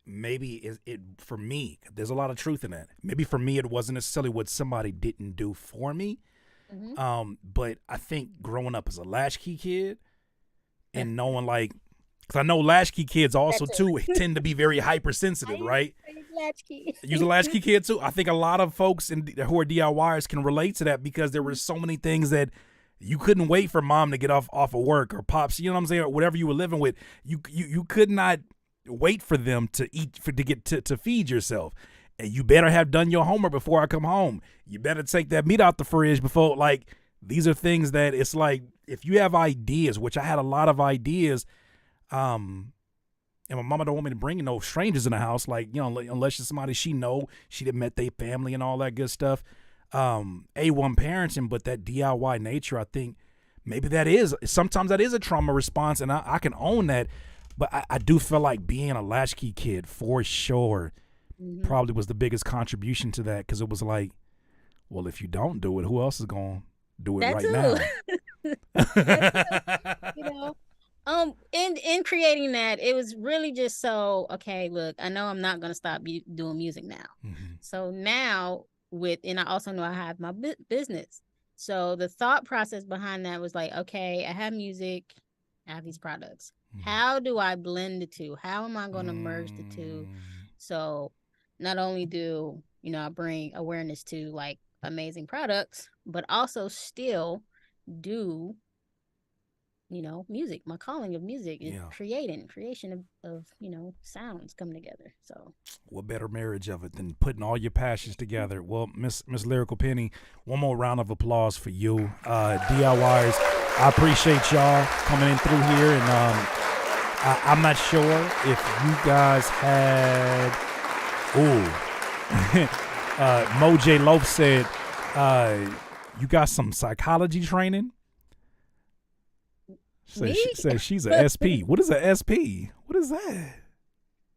maybe it for me, there's a lot of truth in that. Maybe for me, it wasn't necessarily what somebody didn't do for me. But I think growing up as a latchkey kid and knowing because I know latchkey kids also too tend to be very hypersensitive, right? You're a latchkey kid too. I think a lot of folks who are DIYers can relate to that because there were so many things that you couldn't wait for mom to get off of work or pops, you know what I'm saying, or whatever you were living with. You could not wait for them to eat to feed yourself. And you better have done your homework before I come home. You better take that meat out the fridge before, these are things that it's like, if you have ideas, which I had a lot of ideas, and my mama don't want me to bring no strangers in the house, unless it's somebody she done met their family and all that good stuff. A1 parenting, but that DIY nature, I think maybe sometimes that is a trauma response, and I can own that. But I do feel like being a latchkey kid for sure probably was the biggest contribution to that, because it was like, well, if you don't do it, who else is going to do it now? In creating that, it was really just so, okay, look, I know I'm not going to stop doing music now. So now and I also know I have my business. So the thought process behind that was like, okay, I have music, I have these products. How do I blend the two? How am I going to merge the two? So not only do, I bring awareness to amazing products, but also still do, music, my calling of music, and creation of sounds come together. So what better marriage of it than putting all your passions together? Well, Miss Lyrical Penny, one more round of applause for you. DIYers, I appreciate y'all coming in through here, and I'm not sure if you guys had Mo J. Loaf said you got some psychology training. She says she's a SP. What is a SP? What is that?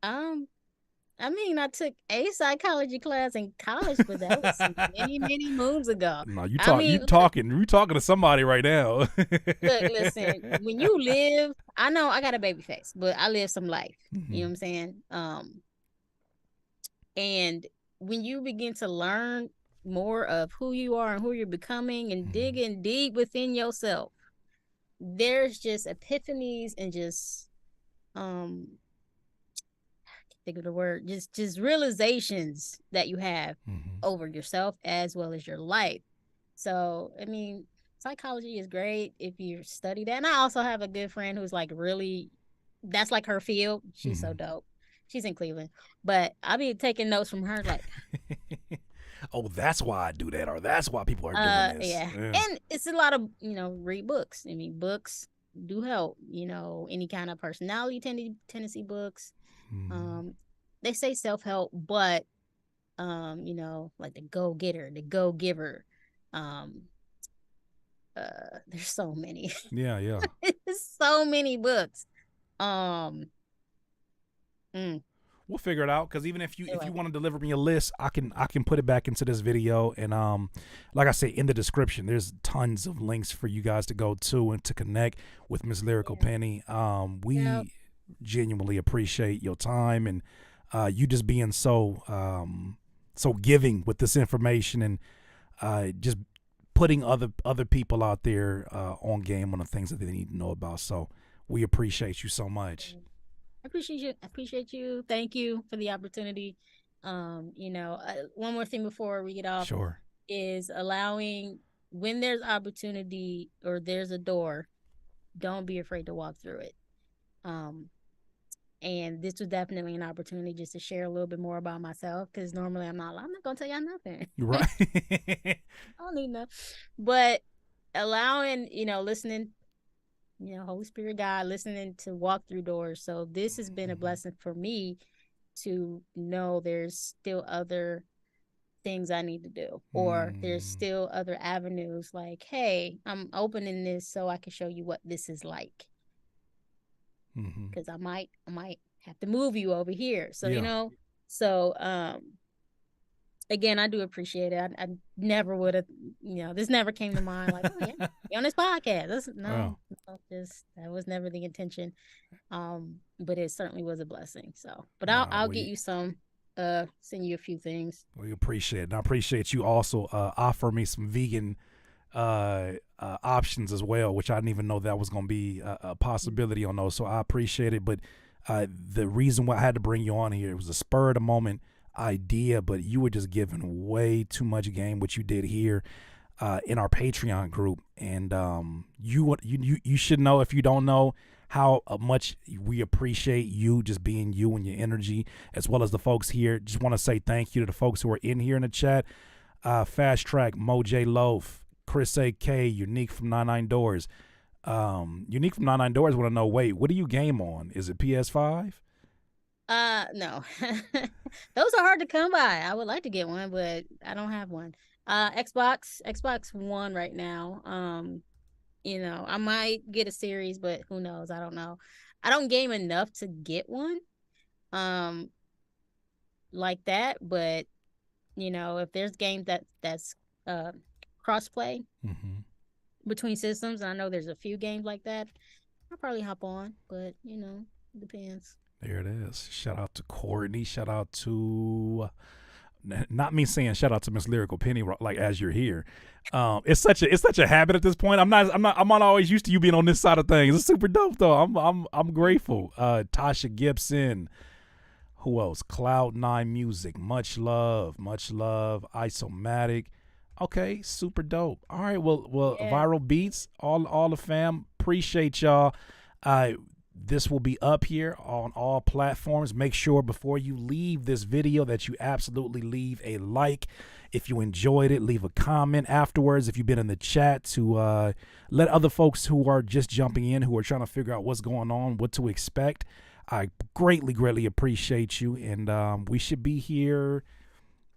I mean, I took a psychology class in college, but that was many, many moons ago. No, you talking to somebody right now. Look, listen, when you live, I know I got a baby face, but I live some life. You know what I'm saying? And when you begin to learn more of who you are and who you're becoming and digging deep within yourself, there's just epiphanies and just think of the word, just realizations that you have over yourself as well as your life. So I mean, psychology is great if you study that. And I also have a good friend who's like really, that's like her field. She's so dope. She's in Cleveland, but I'll be taking notes from her like, oh, that's why I do that, or that's why people are doing this. yeah. And it's a lot of, read books. I mean, books do help, any kind of personality tendency books. They say self-help, but like the go-getter, the go-giver, there's so many. Yeah. There's so many books. We'll figure it out, because even if you want to deliver me a list, I can put it back into this video, and like I say, in the description there's tons of links for you guys to go to and to connect with Miss Lyrical Penny. We genuinely appreciate your time and you just being so giving with this information, and just putting other people out there on game on the things that they need to know about. So we appreciate you so much. I appreciate you. Thank you for the opportunity. One more thing before we get off. Sure. Is allowing, when there's opportunity or there's a door, don't be afraid to walk through it. And this was definitely an opportunity just to share a little bit more about myself, because normally I'm not gonna tell y'all nothing. Right. I don't need nothing. But allowing, listening, Holy Spirit God, listening to walk through doors. So this has been a blessing for me to know there's still other things I need to do, or there's still other avenues, like, hey, I'm opening this so I can show you what this is like. Because I might have to move you over here. So, again, I do appreciate it. I never would have, this never came to mind, like, oh yeah, be on this podcast. That was never the intention. But it certainly was a blessing. So, but I'll get you some, send you a few things. We appreciate it. And I appreciate you also offer me some vegan options as well, which I didn't even know that was going to be a possibility on those. So I appreciate it. But the reason why I had to bring you on here, it was a spur of the moment idea, but you were just giving way too much game, what you did here in our Patreon group. And you should know, if you don't know, how much we appreciate you just being you and your energy, as well as the folks here. Just want to say thank you to the folks who are in here in the chat. Fast Track, Moj Loaf, Chris A.K., Unique from 99 Doors. Unique from 99 Doors want to know, wait, what do you game on? Is it PS5? No. Those are hard to come by. I would like to get one, but I don't have one. Xbox One right now. I might get a series, but who knows? I don't know. I don't game enough to get one. Like that, but if there's games that's crossplay between systems, and I know there's a few games like that, I'll probably hop on, but it depends. There it is. Shout out to Courtney. Shout out to, not me saying shout out to Miss Lyrical Penny, like, as you're here. It's such a habit at this point. I'm not always used to you being on this side of things. It's super dope though. I'm grateful. Tasha Gibson. Who else? Cloud9 Music. Much love. Isomatic. Okay, super dope. All right, well, yeah. Viral Beats, all the fam, appreciate y'all. This will be up here on all platforms. Make sure before you leave this video that you absolutely leave a like. If you enjoyed it, leave a comment afterwards. If you've been in the chat, to let other folks who are just jumping in, who are trying to figure out what's going on, what to expect. I greatly appreciate you. And we should be here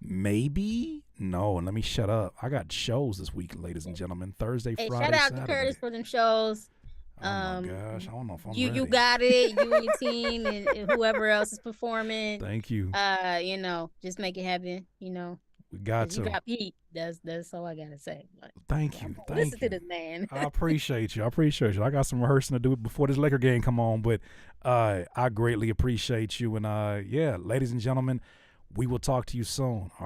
maybe. No, and let me shut up. I got shows this week, ladies and gentlemen. Thursday, Friday, shout out Saturday. To Curtis for them shows. Oh my gosh, I don't know if I'm ready. You got it. You and your team and whoever else is performing. Thank you. Just make it happen. We got to. You got Pete. That's all I gotta say. Like, Thank you. Listen to this man. I appreciate you. I got some rehearsing to do before this Laker game come on, but I greatly appreciate you. And ladies and gentlemen, we will talk to you soon. All right.